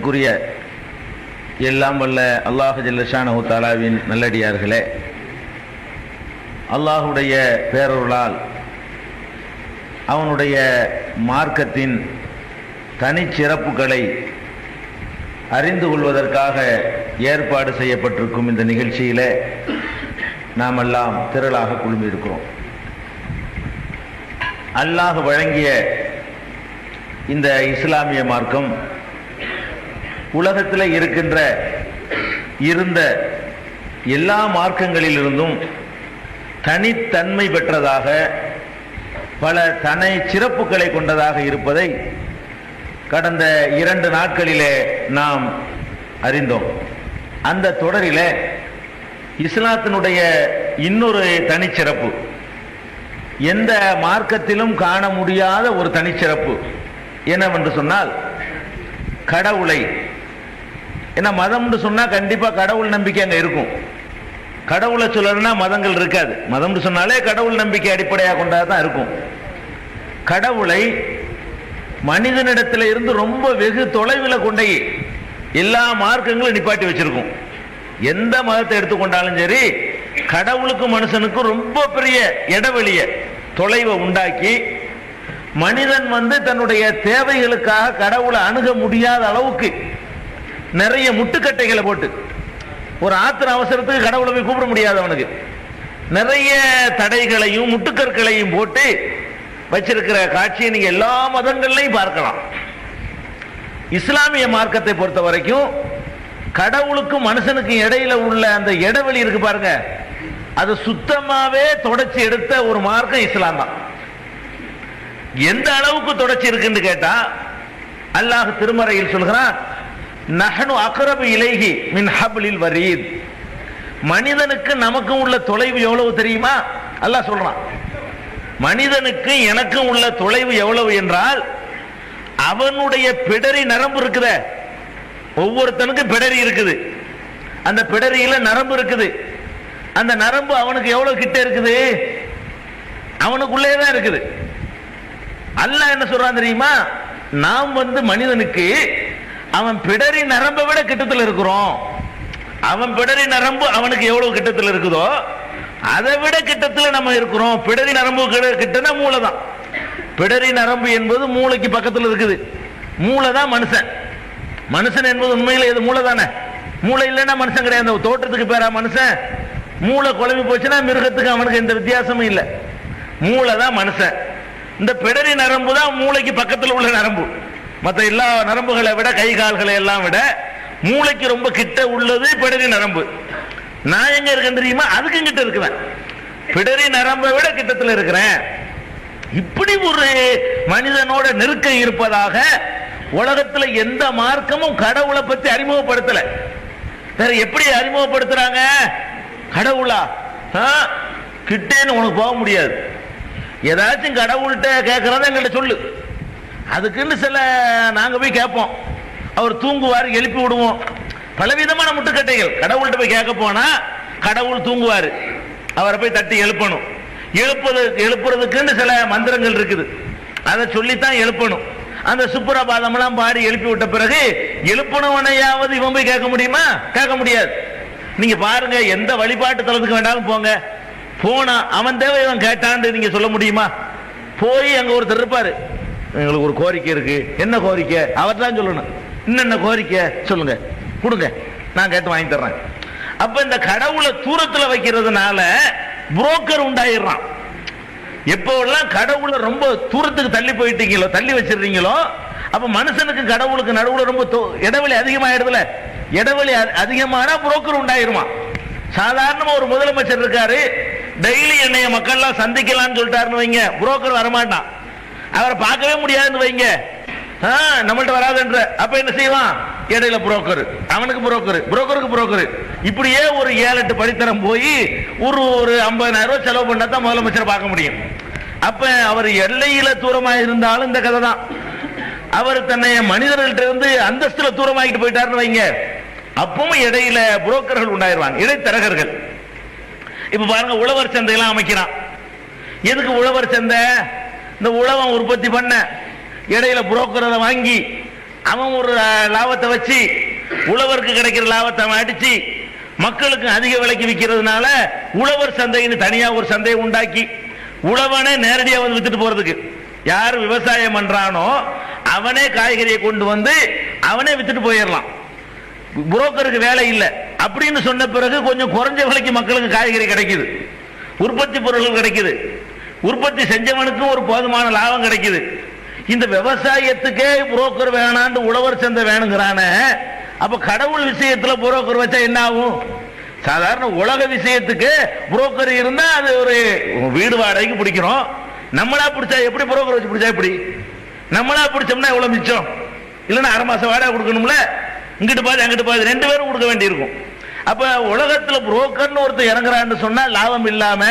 கண்ணியத்திற்குரிய எல்லாம் வல்ல அல்லாஹ் ஜல்ல ஷானஹு தஆலாவின் நல்லடியார்களே, அல்லாஹுடைய பேரருளால் அவனுடைய மார்க்கத்தின் தனிச்சிறப்புகளை அறிந்து கொள்வதற்காக ஏற்பாடு செய்யப்பட்டிருக்கும் இந்த நிகழ்ச்சியில் நாம் எல்லாம் திரளாக குழுமியிருக்கிறோம். அல்லாஹ் வழங்கிய இந்த இஸ்லாமிய மார்க்கம் உலகத்தில் இருந்த எல்லா மார்க்கங்களிலிருந்தும் தனித்தன்மை பெற்றதாக, பல தனி சிறப்புகளை கொண்டதாக இருப்பதை கடந்த 2 நாட்களிலே நாம் அறிந்தோம். அந்த தொடரிலே இஸ்லாத்தினுடைய இன்னொரு தனிச்சிறப்பு, எந்த மார்க்கத்திலும் காண முடியாத ஒரு தனிச்சிறப்பு என்னவென்று சொன்னால் கடவுளை. ஏன்னா மதம்னு சொன்னா கண்டிப்பா கடவுள் நம்பிக்கை அங்க இருக்கும். கடவுளை சொல்லணும்னா மதங்கள் இருக்காது. மதம்னு சொன்னாலே கடவுள் நம்பிக்கை அடிப்படையாக கொண்டதான் இருக்கும். கடவுளை மனிதனிடத்தில் இருந்து ரொம்ப வெகு தொலைவில் கொண்டே எல்லா மார்க்கங்களும் நிப்பாட்டி வச்சிருக்கும். எந்த மதத்தை எடுத்துக்கொண்டாலும் சரி, கடவுளுக்கும் மனுஷனுக்கும் ரொம்ப பெரிய இடைவெளிய தொலைவை உண்டாக்கி மனிதன் தன்னுடைய தேவைகளுக்காக கடவுளை அணுக முடியாத அளவுக்கு நிறைய முட்டுக்கட்டைகளை போட்டு, ஒரு ஆத்திர அவசரத்துக்கு கடவுளை போய் கூப்பிட முடியாது, அவனுக்கு நிறைய தடைகளையும் முட்டுக்கற்களையும் போட்டு வச்சிருக்கிற காட்சியை நீங்க எல்லா மதங்கள்லையும் பார்க்கலாம். இஸ்லாமிய மார்க்கத்தை பொறுத்த வரைக்கும் கடவுளுக்கும் மனுஷனுக்கும் இடையில உள்ள அந்த இடைவெளி இருக்கு பாருங்க, அது சுத்தமாவே தொடச்சி எடுத்த ஒரு மார்க்கம் இஸ்லாம் தான். எந்த அளவுக்கு தொடச்சி இருக்குன்னு கேட்டா, அல்லாஹ் திருமறையில் சொல்கிறான், நஹ்னு அக்ரபு இலைஹி மின் ஹப்லில் வரீத். மனிதனுக்கு நமக்கும் உள்ள தொலைவு எவ்வளவு தெரியுமா? அல்லாஹ் சொல்றான், மனிதனுக்கு எனக்கும் உள்ள தொலைவு எவ்வளவு என்றால், அவனுடைய பிடரி நரம்பு இருக்குத, ஒவ்வொருத்தனுக்கும் பிடரி இருக்குது, அந்த பிடரியில நரம்பு இருக்குது. அந்த நரம்பு அவனுக்கு எவ்வளவு கிட்ட இருக்குது? அவனுக்குள்ளே தான் இருக்குது. அல்லாஹ் என்ன சொல்றான் தெரியுமா? நாம் மனிதனுக்கு அவன் பிடரி நரம்பை விட கிட்டத்தில் இருக்கிறோம். அவன் பிடரி நரம்பு அவனுக்கு எவ்வளவு கிட்டத்தில் இருக்குதோ அதை விட கிட்டத்தில் நம்ம இருக்கிறோம். பிடரி நரம்பு கிட்டனா மூளை தான். பிடரி நரம்பு என்பது மூளைக்கு பக்கத்தில் இருக்குது. மூளை தான் மனுஷன். மனுஷன் என்பது உண்மையில இது மூளை தானே. மூளை இல்லைன்னா மனுஷன் கிடையாது. தோற்றத்துக்கு பேரா மனுஷன்? மூளை குழம்பி போச்சுன்னா மிருகத்துக்கு அவனுக்கு எந்த வித்தியாசமும் இல்லை. மூளை தான் மனுஷன். இந்த பிடரி நரம்பு தான் மூளைக்கு பக்கத்தில் உள்ள நரம்பு. மற்ற எல்லா நரம்புகளை விட, கை கால்களை எல்லாம் விட மூளைக்கு ரொம்ப கிட்ட உள்ளது பிடரி நரம்பு. நான் எங்க இருக்கேன் தெரியுமா? அதுக்கு கிட்ட இருக்கிறேன். பிடரி நரம்பை விட கிட்டத்தில் இருக்கிறேன். இப்படி ஒரு மனிதனோட நெருக்கம் இருப்பதாக உலகத்துல எந்த மார்க்கமும் கடவுளை பத்தி அறிமுகப்படுத்தல. வேற எப்படி அறிமுகப்படுத்துறாங்க? கடவுளா கிட்டேன்னு உனக்கு போக முடியாது. ஏதாச்சும் கடவுள்கிட்ட கேட்கறத எங்கள்கிட்ட சொல்லு. அதுக்குன்னு சில நாங்க போய் கேட்போம். அவர் தூங்குவார், எழுப்பி விடுவோம். பலவிதமான முட்டுக்கட்டைகள். கடவுள்கிட்ட போய் கேட்க போனா கடவுள் தூங்குவார், அவரை போய் தட்டி எழுப்பணும். எழுப்புறதுக்குன்னு சில மந்திரங்கள் இருக்குது, அதை சொல்லித்தான் எழுப்பணும். அந்த சுப்ரபாதம் எல்லாம் பாடி எழுப்பி விட்ட பிறகு எழுப்பணவனையாவது இவன் போய் கேட்க முடியுமா? கேட்க முடியாது. நீங்க பாருங்க, எந்த வழிபாட்டு தலத்துக்கு வேண்டாலும் போங்க, போனா அவன் தேவை இவன் கேட்டான்னு நீங்க சொல்ல முடியுமா? போய் அங்க ஒருத்தர் இருப்பாரு, எங்களுக்கு ஒரு கோரிக்கை இருக்கு. என்ன கோரிக்கை? அவர் தான் சொல்லணும். என்னென்ன கோரிக்கை சொல்லுங்க, கொடுங்க, நான் கேட்டு வாங்கி தர்றேன். அப்ப இந்த கடவுளை தூரத்துல வைக்கிறதுனால புரோக்கர் உண்டாயிடுறான். எப்போல்லாம் கடவுளை ரொம்ப தூரத்துக்கு தள்ளி போயிட்டீங்களோ, தள்ளி வச்சிருந்தீங்களோ, அப்ப மனுஷனுக்கு கடவுளுக்கு நடுவுல ரொம்ப இடைவெளி அதிகமாயிடுதுல. இடைவெளி அதிகமானா புரோக்கர் உண்டாயிருமா. சாதாரணமா ஒரு முதலமைச்சர் இருக்காரு, டெய்லி என்னைய மக்கள்லாம் சந்திக்கலாம்னு சொல்லிட்டாருன்னு வைங்க, புரோக்கர் வரமாட்டான். அவரை பார்க்கவே முடியாதுன்னு வைங்க, நம்மள்ட்ட வராதுன்ற. அப்ப என்ன செய்வான்? இடையில புரோக்கர், அவனுக்கு புரோக்கர், புரோக்கருக்கு புரோக்கர். இப்படியே ஒரு 7-8 படித்தரம் போய் ஒரு 50,000 ரூபாய் செலவு பண்ணா தான் முதலமைச்சரை பார்க்க முடியும். அப்ப அவர் எல்லையில தூரமா இருந்தாலும் இந்த கதை தான். அவர் தன்னை மனிதர்கள்ட்ட இருந்து அந்தஸ்துல தூரமாக்கிட்டு போயிட்டாருன்னு வைங்க, அப்பவும் இடையில புரோக்கர்கள் உண்டாயிருவாங்க, இடைத்தரகர்கள். இப்ப பாருங்க, உழவர் சந்தையெல்லாம் அமைக்கிறான். எதுக்கு உழவர் சந்தை? இந்த உழவன் உற்பத்தி பண்ண, இடையில புரோக்கரை வாங்கி அவன் ஒரு லாபத்தை வச்சு உழவருக்கு கிடைக்கிற லாபத்தை அவன் அடிச்சு மக்களுக்கு அதிக விலைக்கு விற்கிறதுனால உழவர் சந்தைன்னு தனியா ஒரு சந்தையை உண்டாக்கி உழவனே நேரடியா வந்து வித்துட்டு போறதுக்கு, யார் விவசாயம் பண்றானோ அவனே காய்கறியை கொண்டு வந்து அவனே வித்துட்டு போயிடலாம், புரோக்கருக்கு வேலை இல்லை அப்படின்னு சொன்ன பிறகு கொஞ்சம் குறைஞ்ச விலைக்கு மக்களுக்கு காய்கறி கிடைக்குது, உற்பத்தி பொருட்கள் கிடைக்குது, உற்பத்தி செஞ்சவனுக்கும் ஒரு போதுமான லாபம் கிடைக்குது. இந்த விவசாயத்துக்கே புரோக்கர் வேணான்னு உழவர் சந்தை வேணுங்கிறான, அப்ப கடவுள் விஷயத்துல புரோக்கர் வச்சா என்ன ஆகும்? சாதாரண உலக விஷயத்துக்கு புரோக்கர் இருந்தா அது ஒரு வீடு வாடகைக்கு பிடிக்கிறோம், நம்மளா பிடிச்சா எப்படி புரோக்கர் வச்சு பிடிச்சா எப்படி? நம்மளா பிடிச்சோம்னா எவ்வளவு மிச்சம்? இல்லைன்னா அரை மாசம் வாடகை கொடுக்கணும்ல, இங்கிட்டு பாது அங்கிட்டு பாது ரெண்டு பேரும் கொடுக்க வேண்டியிருக்கும். அப்ப உலகத்துல புரோக்கர்னு ஒருத்தர் இறங்குறான்னு சொன்னா லாபம் இல்லாம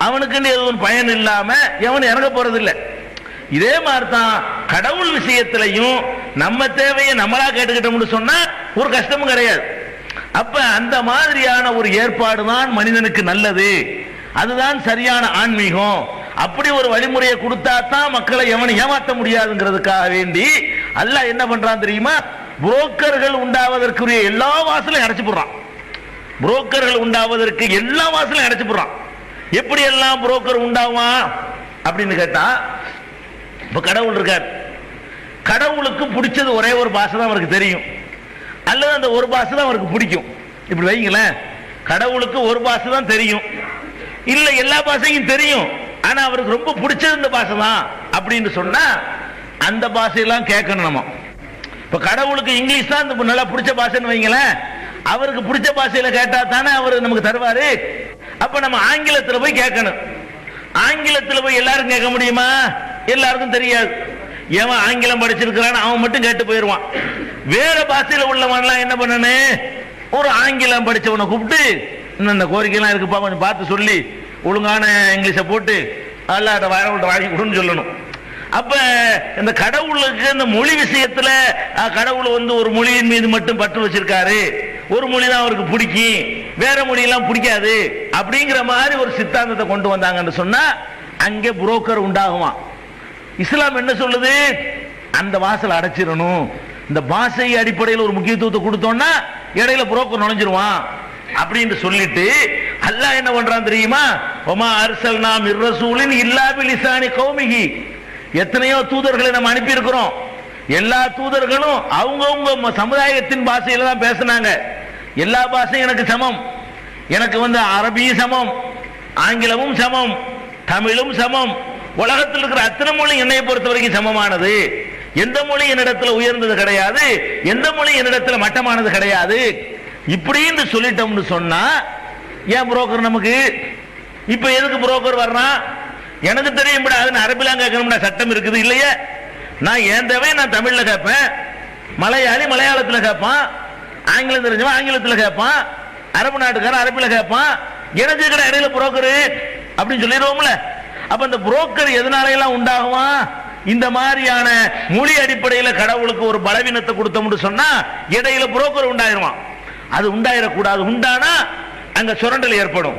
அவனுக்குன்னு எதுவும் பயன் இல்லாம எவன் இறங்க போறது இல்லை. இதே மாதிரி தான் கடவுள் விஷயத்திலையும் நம்ம தேவையை நம்மளா கேட்டுக்கிட்டோம்னு சொன்னா ஒரு கஷ்டமும் கிடையாது. அப்ப அந்த மாதிரியான ஒரு ஏற்பாடு தான் மனிதனுக்கு நல்லது, அதுதான் சரியான ஆன்மீகம். அப்படி ஒரு வழிமுறையை கொடுத்தா தான் மக்களை எவனை ஏமாற்ற முடியாதுங்கிறதுக்காக வேண்டி அல்லாஹ் என்ன பண்றான் தெரியுமா? புரோக்கர்கள் உண்டாவதற்குரிய எல்லா வாசலையும் அடைச்சு போடுறான். புரோக்கர்கள் உண்டாவதற்கு எல்லா வாசலையும் அடைச்சு போடுறான். எப்படி எல்லாம் புரோக்கர் உண்டாவான் அப்படின்னு கேட்டா, இப்ப கடவுள் இருக்கார், கடவுளுக்கு பிடிச்சது ஒரே ஒரு பாஷை தான் அவருக்கு தெரியும், அல்லது அந்த ஒரு பாஷை தான் அவருக்கு பிடிக்கும். இப்படி வைங்களேன், கடவுளுக்கு ஒரு பாஷை தான் தெரியும், இல்ல எல்லா பாஷையும் தெரியும், ஆனா அவருக்கு ரொம்ப பிடிச்சது இந்த பாஷை தான் அப்படின்னு சொன்னா அந்த பாஷையெல்லாம் கேட்கணும் நம்ம. இப்ப கடவுளுக்கு இங்கிலீஷ் தான் நல்லா பிடிச்ச பாஷைன்னு வைங்களேன், அவருக்கு பிடிச்ச பாஷையில கேட்டா தானே அவர் நமக்கு தருவாரு. அப்ப நம்ம ஆங்கிலத்தில் போய் கேட்கணும். ஆங்கிலத்தில் போய் எல்லாரும் கேட்க முடியுமா? எல்லாருக்கும் தெரியாது. எவன் ஆங்கிலம் படிச்சிருக்கிறான் அவன் மட்டும் கேட்டு போயிடுவான். வேற பாஷையில உள்ளவன்லாம் என்ன பண்ணனு, ஒரு ஆங்கிலம் படிச்சவனை கூப்பிட்டு இந்த கோரிக்கைலாம் இருக்குப்பா கொஞ்சம் பார்த்து சொல்லி ஒழுங்கான இங்கிலீஷை போட்டு அல்லாட்ட வாங்கி கொடுன்னு சொல்லணும். அப்ப இந்த கடவுளுக்கு இந்த மொழி விஷயத்துல கடவுள் ஒரு மொழியின் மீது மட்டும் பற்று வச்சிருக்காரு, ஒரு மொழி தான் அவருக்கு பிடிக்கும், வேற மொழியெல்லாம் பிடிக்காது அப்படிங்கிற மாதிரி ஒரு சித்தாந்தத்தை கொண்டு வந்தாங்கன்னு சொன்னா அங்கே புரோக்கர் உண்டாகுமா. இஸ்லாம் என்ன சொல்லுது? அந்த வாசல் அடைச்சிடணும். இந்த பாஷை அடிப்படையில் ஒரு முக்கியத்துவத்தை கொடுத்தோம்னா இடையில புரோக்கர் நுழைஞ்சிருவான் அப்படின்னு சொல்லிட்டு அல்லாஹ் என்ன பண்றான் தெரியுமா? ஒமா அர்சல்னா மிர் ரசூலின் இல்லா பிலிசானி கௌமிஹி. எத்தனையோ தூதர்களை நம்ம அனுப்பி இருக்கிறோம், எல்லா தூதர்களும் அவங்கவுங்க சமுதாயத்தின் பாஷையில தான் பேசினாங்க. எல்லா பாஷையும் எனக்கு சமம், எனக்கு அரபியும் சமம், ஆங்கிலமும் சமம், தமிழும் சமம், உலகத்தில் இருக்கிற அத்தனை மொழி என்னை பொறுத்த வரைக்கும் சமமானது. எந்த மொழி என்னிடத்துல உயர்ந்தது கிடையாது, எந்த மொழி என்னிடத்துல மட்டமானது கிடையாது. இப்படின்னு சொல்லிட்டோம்னு சொன்னா ஏன் புரோக்கர் நமக்கு? இப்ப எதுக்கு புரோக்கர் வர்றான்? எனக்கு தெரியும், அதுன்னு அரபிலாம் கேட்கணும்னா சட்டம் இருக்குது இல்லையே. நான் ஏன் தேவை நான் தமிழ்ல கேட்பேன், மலையாளி மலையாளத்துல கேட்பான், ஆங்கிலம் தெரிஞ்சவன் ஆங்கிலத்தில் கேட்பான், அரபு நாட்டுக்காரன் அரபில கேட்பான், எனக்கு இருக்கிற இடையில புரோக்கர் அப்படின்னு சொல்லிடுவோம்ல. அப்ப இந்த புரோக்கர் எதனால எல்லாம் உண்டாகுவான்? இந்த மாதிரியான மொழி அடிப்படையில் கடவுளுக்கு ஒரு பலவீனத்தை கொடுத்தோம்னு சொன்னா இடையில புரோக்கர் உண்டாயிருவான். அது உண்டாயிடக்கூடாது. உண்டானா அங்க சுரண்டல் ஏற்படும்.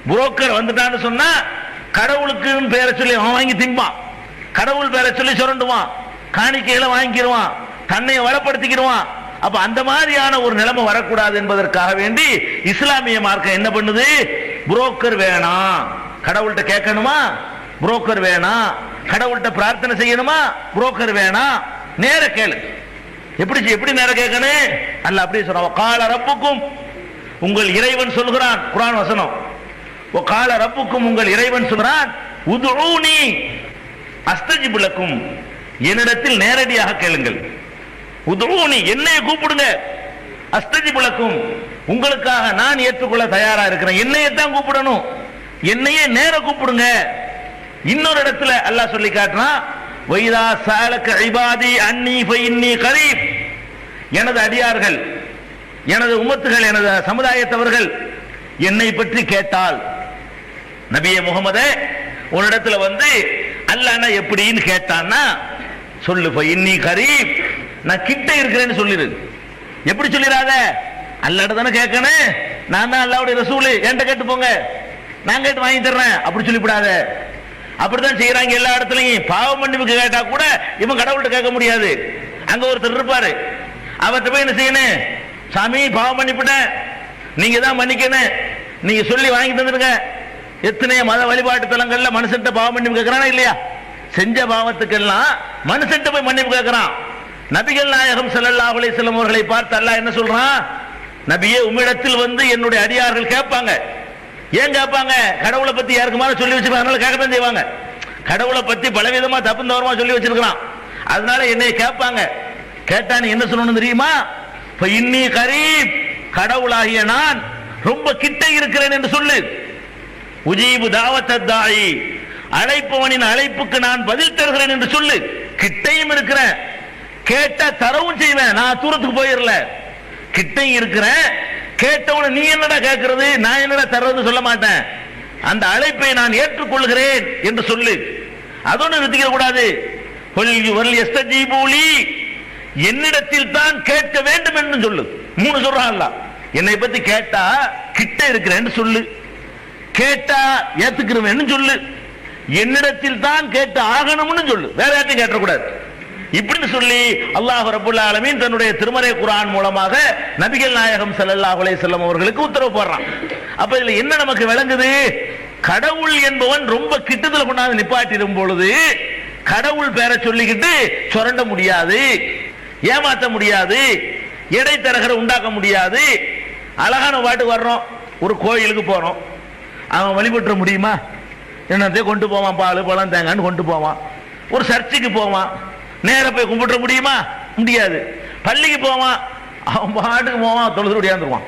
புரோக்கர் வந்துட்டான்னு சொன்னா கடவுளுக்கு பேரை சொல்லி அவன் வாங்கி திம்பான், கடவுள் பேரை சொல்லி சுரண்டுவான், காணிக்கைகளை வாங்கிடுவான், தன்னை வளப்படுத்திக்கிடுவான். அப்ப அந்த மாதிரியான ஒரு நிலைமை வரக்கூடாது என்பதற்காக வேண்டி இஸ்லாமிய மார்க்கம் என்ன பண்ணுது? புரோக்கர் வேணாம், கடவுள்கிட்ட கேட்கணுமா புரோக்கர் வேணாம், கடவுள்கிட்ட பிரார்த்தனை செய்யணுமா புரோக்கர் வேணாம், நேர கேளு. எப்படி நேர கேட்கணும்? அல்ல அப்படியே சொல்றான், கால ரப்புக்கும் உங்கள் இறைவன் சொல்கிறான், குர்ஆன் வசனம். கால ரப்புக்கும் உங்கள் இறைவன் சொல்கிறான், உதுஊனி அஸ்தஜிபு லக்கும், என்னிடத்தில் நேரடியாக கேளுங்கள். உதுஊனி என்னைய கூப்பிடுங்க, அஸ்தஜிபு லக்கும் உங்களுக்காக நான் ஏற்றுக்கொள்ள தயாரா இருக்கிறேன். என்னையே தான் கூப்பிடணும், என்னையே நேர கூப்பிடுங்க. இன்னொரு இடத்துல அல்லாஹ் சொல்லி காட்டுறான், வைதா சாலக இபாதி அன்னி ஃபஇன்னி கரீப், எனது அடியார்கள், எனது உம்மத்துகள், எனது சமுதாயத்தவர்கள் என்னை பற்றி கேட்டால், நபியே முகமதே உன்னிடத்துல அல்லாஹ் எப்படின்னு கேட்டான்னா சொல்லு, ஃபஇன்னி கரீப், நான் கிட்ட இருக்கிறேன்னு சொல்லிரு. எப்படி சொல்லிராத? அல்லாஹ்ட்ட தானே கேட்கணும், நான் தான் அல்லாஹ்வுடைய ரசூல், என்கிட்ட கேட்டு போங்க, நான் கேட்டு வாங்கி தர்றேன் அப்படி சொல்லிவிடாத. அப்படித்தான் செய்யறாங்க எல்லா இடத்துலையும். பாவ மன்னிப்புக்கு கேட்டா கூட இவன் கடவுள்கிட்ட கேட்க முடியாது, அங்க ஒருத்தர் இருப்பாரு, அவர்கிட்ட போய் என்ன செய்யணும், சாமி பாவம் பண்ணிவிட்டேன், நீங்க தான் மன்னிக்கணும், நீங்க சொல்லி வாங்கி தந்துருங்க. எத்தனை மத வழிபாட்டு தலங்கள்ல மனுஷன்ட்ட பாவம் மன்னிப்பு கேட்கறானா இல்லையா? செஞ்ச பாவத்துக்கெல்லாம் மனுஷன்ட்ட போய் மன்னிப்பு கேட்கறான். நபிகள் நாயகம் ஸல்லல்லாஹு அலைஹி வஸல்லம் அவர்களை பார்த்து அல்லாஹ் என்ன சொல்றான், நபியே உம்மிடத்தில் வந்து என்னுடைய அடியார்கள் கேட்பாங்க. ஏன் கேட்பாங்க? கடவுளை பத்தி யாருக்குமாறு சொல்லி வச்சிருக்காங்க, அதனால கேட்கத்தான் செய்வாங்க. கடவுளை பத்தி பலவிதமா தப்பு தவறமா சொல்லி வச்சிருக்கான், அதனால என்னை கேட்பாங்க. கேட்டா நீ என்ன சொல்லணும் தெரியுமா? இன்னி கரீப், கடவுளாகிய நான் ரொம்ப கிட்ட இருக்கிறேன் என்று சொல்லு. உஜீபு தாவத்தத் தாயி, அழைப்பவனின் அழைப்புக்கு நான் பதில் தருகிறேன் என்று சொல்லு. கிட்டையும் இருக்கிறேன், கேட்ட தரவும் செய்வேன், நான் தூரத்துக்கு போயிடல, கிட்டையும் இருக்கிறேன். கேட்டவன நீ என்னடா கேட்கிறது, நான் என்னடா தர்றது சொல்ல மாட்டேன், அந்த அழைப்பை நான் ஏற்றுக்கொள்கிறேன் என்று சொல்லு. அதோடு நிறுத்திக்க கூடாது. என்னிடத்தில் தான் கேட்க வேண்டும் என்று சொல்லு. 3 சொல்றான். என்னை பத்தி கேட்டா கிட்ட இருக்கிறேன்னு சொல்லு, கேட்டா ஏத்துக்கிறேன்னு சொல்லு, என்னிடத்தில் தான் கேட்டு ஆகணும்னு சொல்லு, வேற யார்ட்டையும் கேட்டக்கூடாது. இப்படின்னு சொல்லி அல்லாஹ் ரப்பல் ஆலமீன் தன்னுடைய திருமறை குர்ஆன் மூலமாக நபிகள் நாயகம் ஸல்லல்லாஹு அலைஹி வஸல்லம் அவர்களுக்கு உத்தரவு போடுறான். அப்ப இதுல என்ன நமக்கு விளங்குது? கடவுள் என்பவன் ரொம்ப கிட்டத்துல கொண்டாந்து நிப்பாட்டிடும் பொழுது கடவுள் பேரை சொல்லிக்கிட்டு சுரண்ட முடியாது, ஏமாற்ற முடியாது, இடைத்தரகரை உண்டாக்க முடியாது. அழகான பாட்டு வர்றோம், ஒரு கோயிலுக்கு போறோம், அவன் வழிபட்டுற முடியுமா? என்னத்தையும் கொண்டு போவான், பால் பழம் தேங்கான்னு கொண்டு போவான். ஒரு சர்ச்சுக்கு போவான், நேர போய் கும்பிட்டுற முடியுமா? முடியாது. பள்ளிக்கு போவான், அவன் பாட்டுக்கு போவான், தொழுது முடியாந்துருவான்.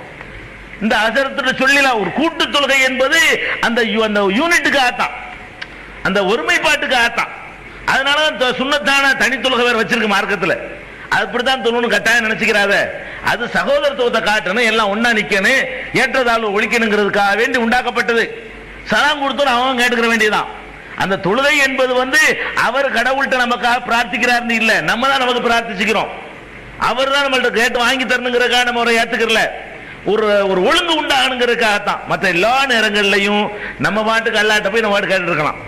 இந்த அசரத்துல சொல்லலாம், ஒரு கூட்டு தொழுகை என்பது அந்த யூனிட்டுக்கு ஆத்தான், அந்த ஒருமைப்பாட்டுக்கு ஆத்தான். அதனால சுன்னத்தான தனி தொழுகை வேற வச்சிருக்கு மார்க்கத்துல. அப்படித்தான் தொழணும் கட்டாயம் நினைச்சுக்கிறாத. அது சகோதரத்துவத்தை காட்டணும், எல்லாம் ஒன்னா நிக்கணும், ஏற்றதாழ்வு ஒழிக்கணுங்கிறதுக்காக வேண்டி உண்டாக்கப்பட்டது. சலாம் கொடுத்தோம் அவன் கேட்டுக்கிற வேண்டியதான். அந்த தொழுகை என்பது வந்து அவர் கடவுள்கிட்ட நமக்காக பிரார்த்திக்கிறார்னு இல்ல, நம்ம தான் நமக்கு பிரார்த்திச்சுக்கிறோம். அவர் தான் நம்மள்ட்ட கேட்டு வாங்கி தரணுங்கிறதுக்காக நம்ம அவரை ஏத்துக்கிறல. ஒரு ஒழுங்கு உண்டாகணுங்கிறதுக்காகத்தான். மற்ற எல்லா நேரங்கள்லையும் நம்ம பாட்டுக்கு அல்லாட்ட போய் நம்ம பாட்டு கேட்டு இருக்கலாம்,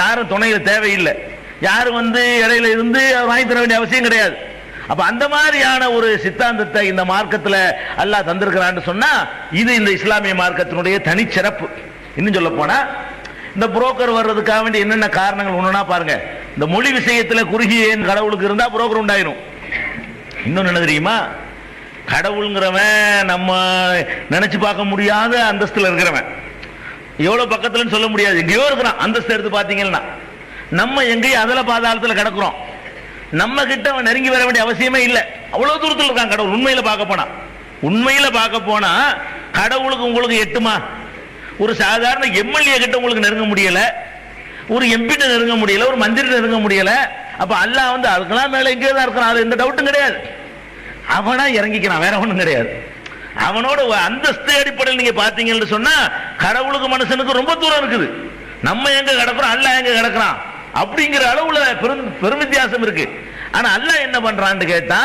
யாரும் துணையில தேவையில்லை, யாரும் வந்து இடையில இருந்து வாங்கி தர வேண்டிய அவசியம் கிடையாது. அப்ப அந்த மாதிரியான ஒரு சித்தாந்தத்தை இந்த மார்க்கத்தில் அல்லாஹ் தந்திருக்கிறான்னு சொன்னா இது இந்த இஸ்லாமிய மார்க்கத்தினுடைய தனிச்சிறப்பு. இன்னும் சொல்ல போனா இந்த புரோக்கர் வர்றதுக்காக வேண்டிய என்னென்ன காரணங்கள் ஒண்ணுனா பாருங்க. இந்த மொழி விஷயத்துல குறுகிய கடவுளுக்கு இருந்தா புரோக்கர் உண்டாயிரும். இன்னொன்னு என்ன தெரியுமா? கடவுளுங்கிறவன் நம்ம நினைச்சு பார்க்க முடியாத அந்தஸ்துல இருக்கிறவன், எவ்வளவு பக்கத்துலன்னு சொல்ல முடியாது, எங்கேயோ இருக்கிறான். அந்தஸ்து எடுத்து பாத்தீங்கன்னா நம்ம எங்கேயும் அதல பாதாளத்துல கிடக்குறோம். நம்ம கிட்ட அவன் நெருங்கி வர வேண்டிய அவசியமே இல்லை, அவ்வளவு தூரத்தில் இருக்கான் கடவுள். உண்மையில பார்க்க போனா கடவுளுக்கு உங்களுக்கு எட்டுமா? ஒரு சாதாரண எம்எல்ஏ கிட்ட உங்களுக்கு நெருங்க முடியல, ஒரு எம்பி நெருங்க முடியல, ஒரு மந்திரி நெருங்க முடியல. அப்ப அல்லாஹ் வந்து அதுக்கெல்லாம் மேல எங்கே தான் இருக்கிறான், அது எந்த டவுட்டும் கிடையாது. அவனா இறங்கிக்கிறான், வேற ஒண்ணும் கிடையாது. அவனோட அந்தஸ்து அடிப்படையில் நீங்க பாத்தீங்கன்னு சொன்னா கடவுளுக்கு மனுஷனுக்கு ரொம்ப தூரம் இருக்குது. நம்ம எங்க கிடக்குறோம், அல்லாஹ் எங்க கிடக்குறான் அப்படிங்கிற அளவுல பெரும் வித்தியாசம் இருக்கு. ஆனா அல்லாஹ் என்ன பண்றான்னு கேட்டா,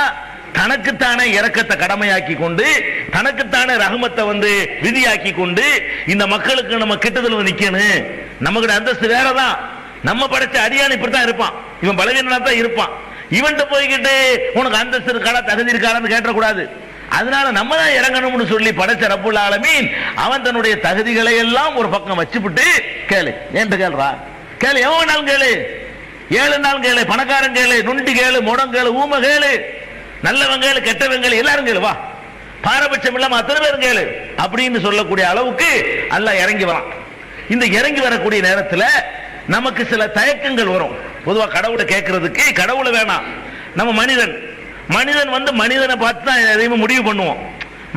தனக்குத்தானே இரக்கத்தை கடமையாக்கி கொண்டு, தனக்குத்தானே ரஹமத்தை வந்து விதியாக்கி கொண்டு, இந்த மக்களுக்கு நம்ம கிட்டத்தில் நிக்கணும், நமக்கு அந்தஸ்து வேறதான். நம்ம படைச்ச அடியான் இப்படித்தான் இருப்பான், இவன் பலவீனனா தான் இருப்பான். இவன்கிட்ட போய்கிட்டு உனக்கு அந்தஸ்து இருக்காடா தகுதி இருக்காடான்னு கேட்டக்கூடாது. அதனால நம்ம தான் இறங்கணும்னு சொல்லி படைச்ச ரப்புல் ஆலமீன் அவன் தன்னுடைய தகுதிகளை எல்லாம் ஒரு பக்கம் வச்சுவிட்டு, கேளு ஏன் கேள்றா, கேளு, எவனாலும் கேளு, 7 நாள் கேளு, பணக்காரன் கேளு, நுண்டி கேளு, முடம் கேளு, ஊமை கேளு, நல்லவங்க கேளு, கெட்டவங்க கேளு, எல்லாரும் கேளு, வா, பாரபட்சம் இல்லாம அத்தனை பேரும் கேளு அப்படின்னு சொல்லக்கூடிய அளவுக்கு அல்லாஹ் இறங்கி வரான். இந்த இறங்கி வரக்கூடிய நேரத்தில் நமக்கு சில தயக்கங்கள் வரும். பொதுவா கடவுளை கேட்கறதுக்கு கடவுளை வேணாம், நம்ம மனிதன் வந்து மனிதனை பார்த்து தான் எதையுமே முடிவு பண்ணுவோம்.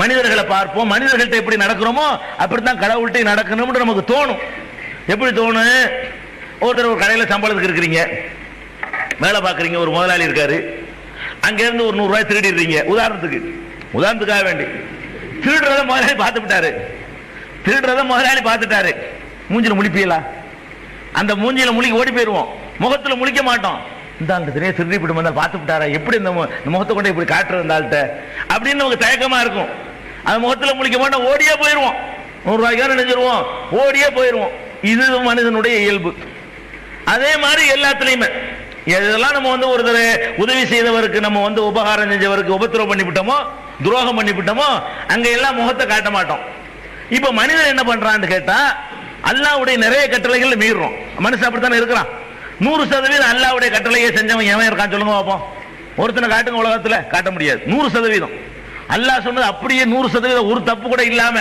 மனிதர்களை பார்ப்போம், மனிதர்கள்ட்ட எப்படி நடக்கிறோமோ அப்படித்தான் கடவுள்கிட்ட நடக்கணும்னு நமக்கு தோணும். எப்படி தோணும்? ஒருத்தர் ஒரு கடையில் சம்பளத்துக்கு இருக்கிறீங்க, வேலை பார்க்குறீங்க, ஒரு முதலாளி இருக்காரு, அங்கேருந்து ஒரு 100 ரூபாய் திருடிடுறீங்க. உதாரணத்துக்காக வேண்டி திருடுறத முதலாளி பார்த்துட்டாரு, மூஞ்சில முழிப்பீங்களா? அந்த மூஞ்சில முழிக்க ஓடி போயிடுவோம், முகத்துல முழிக்க மாட்டோம். இந்த ஆள் திருடி போட்டு வந்தால் பார்த்து விட்டாரா, எப்படி இந்த முகத்தை கொண்டு இப்படி காட்டுறது இந்த ஆள்கிட்ட அப்படின்னு நமக்கு தயக்கமா இருக்கும். அந்த முகத்துல முழிக்க மாட்டோம், ஓடியே போயிடுவோம். 100 ரூபாய்க்கா நினைச்சிருவோம், ஓடியே போயிடுவோம். இது மனிதனுடைய இயல்பு. அதே மாதிரி எல்லாத்துலயுமே எதெல்லாம் நம்ம வந்து ஒருத்தர் உதவி செய்தவருக்கு நம்ம வந்து உபகாரம் செஞ்சவருக்கு உபத்திரவம் பண்ணிவிட்டோமோ, துரோகம் பண்ணிவிட்டோமோ, அங்க எல்லாம் முகத்தை காட்ட மாட்டோம். இப்ப மனிதன் என்ன பண்றான்னு கேட்டா, அல்லாஹ்வுடைய நிறைய கட்டளைகள் மீறுறோம். மனுஷன் அப்படித்தானே இருக்கிறான். 100% அல்லாஹ்வுடைய கட்டளையை செஞ்சவன் எவன் இருக்கான் சொல்லுங்க பாப்போம். ஒருத்தனை காட்டுங்க, உலகத்துல காட்ட முடியாது. 100% அல்லாஹ் சொன்னது அப்படியே 100% ஒரு தப்பு கூட இல்லாம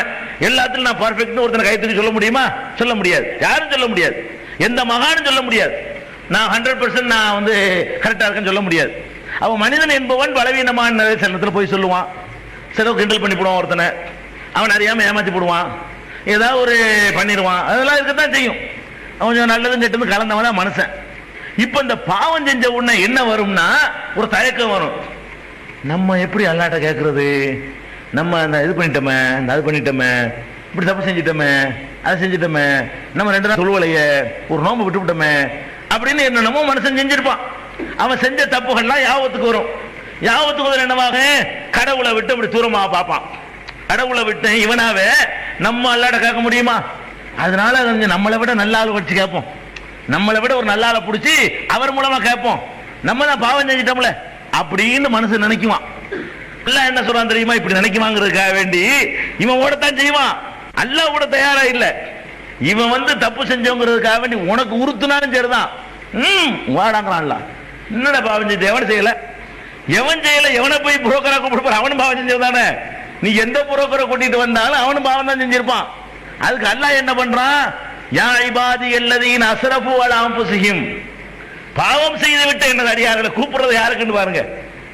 எல்லாத்திலும் நான் பர்ஃபெக்ட் ஒருத்தனை கைத்துக்கு சொல்ல முடியுமா? சொல்ல முடியாது. யாரும் சொல்ல முடியாது. எந்த மகானும் சொல்ல முடியாது. நான் 100% நான் வந்து கரெக்டா இருக்கேன்னு சொல்ல முடியாது. அவன் மனிதன் என்பவன் பலவீனமான சில இடத்துல போய் சொல்லுவான், சில கிண்டல் பண்ணி போடுவான், ஒருத்தனை அவன் அறியாம ஏமாத்தி போடுவான், ஏதாவது ஒரு பண்ணிடுவான். அதெல்லாம் இருக்கத்தான் செய்யும். அவன் கொஞ்சம் நல்லதும் கெட்டதும் கலந்தவன் தான் மனுஷன். இப்ப இந்த பாவம் செஞ்ச உடனே என்ன வரும்னா ஒரு தயக்கம் வரும். நம்ம எப்படி அல்லாட்ட கேட்கறது? நம்ம அந்த இது பண்ணிட்டோமே, இந்த அது பண்ணிட்டோமே, இப்படி தப்பு செஞ்சிட்டோமே, அதை செஞ்சிட்டோமே, நம்ம 2 நாள் தொழுவலையே, ஒரு நோம்பு விட்டு விட்டோமே அப்படின்னு என்னென்னமோ மனுஷன் செஞ்சிருப்பான். அவன் செஞ்ச தப்புகள்லாம் யாபத்துக்கு வரும். யாபத்துக்கு வரும் என்னவாக? கடவுளை விட்டு அப்படி தூரமா பார்ப்பான். கடவுளை விட்டு இவனாவே நம்ம அல்லாட்ட கேட்க முடியுமா? அதனால நம்மளை விட நல்ல ஆள் வச்சு கேட்போம். நம்மளை விட ஒரு நல்ல ஆளை பிடிச்சி அவர் மூலமா கேட்போம். நம்ம தான் பாவம் செஞ்சிட்டோம்ல அப்படின்னு மனுஷன் நினைக்குவான். அல்லாஹ் என்ன சொல்றான் தெரியுமா? இப்படி நினைக்குவாங்கிறதுக்காக வேண்டி இவன் ஓடத்தான் செய்வான். அல்லாஹ் கூட தயாரா இல்ல. இவன் வந்து தப்பு செஞ்சவங்கிறதுக்காக வேண்டி உனக்கு உறுத்துனாலும் சரிதான். வாடாங்கிறான்ல. என்னடா பாவம் செஞ்ச? எவன் செய்யல, எவன் செய்யல, எவனை போய் புரோக்கரா கூப்பிட்டு அவனும் பாவம் செஞ்சதானே. நீ எந்த புரோக்கரை கூட்டிட்டு வந்தாலும் அவனும் பாவம் தான் செஞ்சிருப்பான். அதுக்கு அல்லாஹ் என்ன பண்றான்? யா இபாதி அல்லதீன அஸ்ரஃபு அலா அன்ஃபுஸிஹிம், பாவம் செய்து விட்டு என்ன அடியார்களை கூப்பிடுறது யாருக்குன்னு பாருங்க.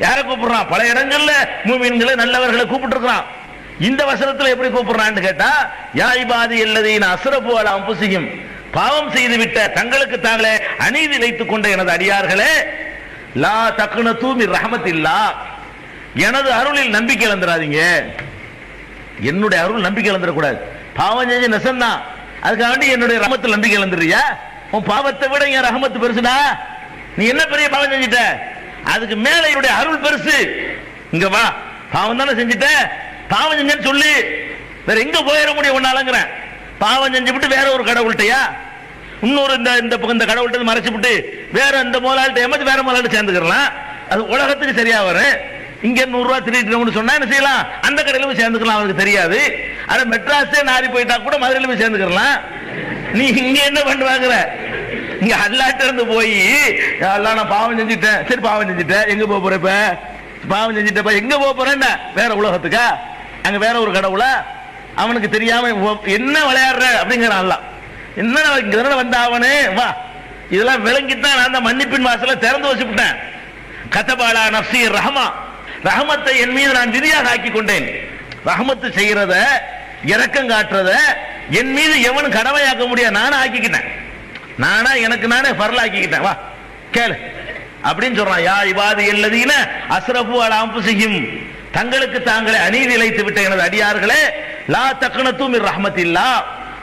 யாரை கூப்பிடுறான்? பல இடங்கள்ல மூமின்களை நல்லவர்களை கூப்பிட்டு இருக்கான். இந்த வசனத்துல எப்படி கூப்பிடுறான்னு கேட்டா, யா இபாதி அல்லதீன அஸ்ரஃபு அலா அன்ஃபுஸிஹிம், பாவம் செய்து விட்ட தங்களுக்கு தாங்களே அநீதி இழைத்துக் கொண்ட எனது அடியார்களே, லா தக்னது மின் ரஹ்மத்தில்லாஹ், எனது அருளில் நம்பிக்கை இழந்துடாதீங்க. என்னுடைய அருள் நம்பிக்கை இழந்துடக்கூடாது. பாவம் செஞ்ச நெசந்தான், அதுக்காக வேண்டி என்னுடைய ரஹமத்தில் நம்பிக்கை இழந்துறியா? உன் பாவத்தை விட என் ரஹமத்து பெருசுடா. நீ என்ன பெரிய பாவம் செஞ்சிட்ட, அதுக்கு மேல என்னுடைய அருள் பெருசு. இங்க வா, பாவம் தானே செஞ்சிட்ட, பாவம் செஞ்சேன்னு சொல்லி வேற எங்க போயிட முடியும் உன்னாலங்கிறேன். பாவம் செஞ்சு விட்டு வேற ஒரு கடவுள்கிட்டயா, இன்னொரு இந்த கடவுள்கிட்ட மறைச்சு விட்டு வேற இந்த முதலாளிட்ட ஏமாத்தி வேற முதலாளிட்ட சேர்ந்துக்கலாம். அது உலகத்துக்கு சரியா வரும். இங்க 100 ரூபாய் திருட்டு சொன்னா என்ன செய்யலாம்? அந்த கடையில போய் சேர்ந்துக்கலாம். அவருக்கு தெரியாது. அத மெட்ராஸே நாரி போயிட்டா கூட மதுரையில போய் சேர்ந்துக்கலாம். நீ இங்க என்ன பண்ணுவாங்கிற? இங்க அல்லாட்ட இருந்து போய் அல்லா நான் பாவம் செஞ்சுட்டேன், சரி பாவம் செஞ்சுட்டேன், எங்க போக போற? இப்ப பாவம் செஞ்சுட்டப்ப எங்க போக போறேன்? வேற உலகத்துக்கா? அங்க வேற ஒரு கடவுளா? அவனுக்கு தெரியாம என்ன விளையாடுற அப்படிங்கிறான் அல்லா. என்ன வந்த அவனு வா, இதெல்லாம் விளங்கித்தான் நான் அந்த மன்னிப்பின் வாசல திறந்து வச்சுட்டேன். கதபாலா நப்சி ரஹமா, ரஹமத்தை என் மீது நான் விதியாக ஆக்கி கொண்டேன். ரஹமத்து செய்யறத, இரக்கம் காட்டுறத என் மீது எவனும் கடமையாக்க முடியாது, நானும் ஆக்கிக்கிட்டேன். நானா எனக்கு நானே ஃபர்ல் ஆக்கிக்கிட்டேன். வா கேளு அப்படின்னு சொல்றான். யா இபாதி அல்லதீன அஸ்ரஃபு அலா அன்ஃபுஸிஹிம், தங்களுக்கு தாங்களே அநீதி இழைத்து விட்ட எனது அடியார்களே, லா தக்னது மின் ரஹ்மத்தில்லாஹ்,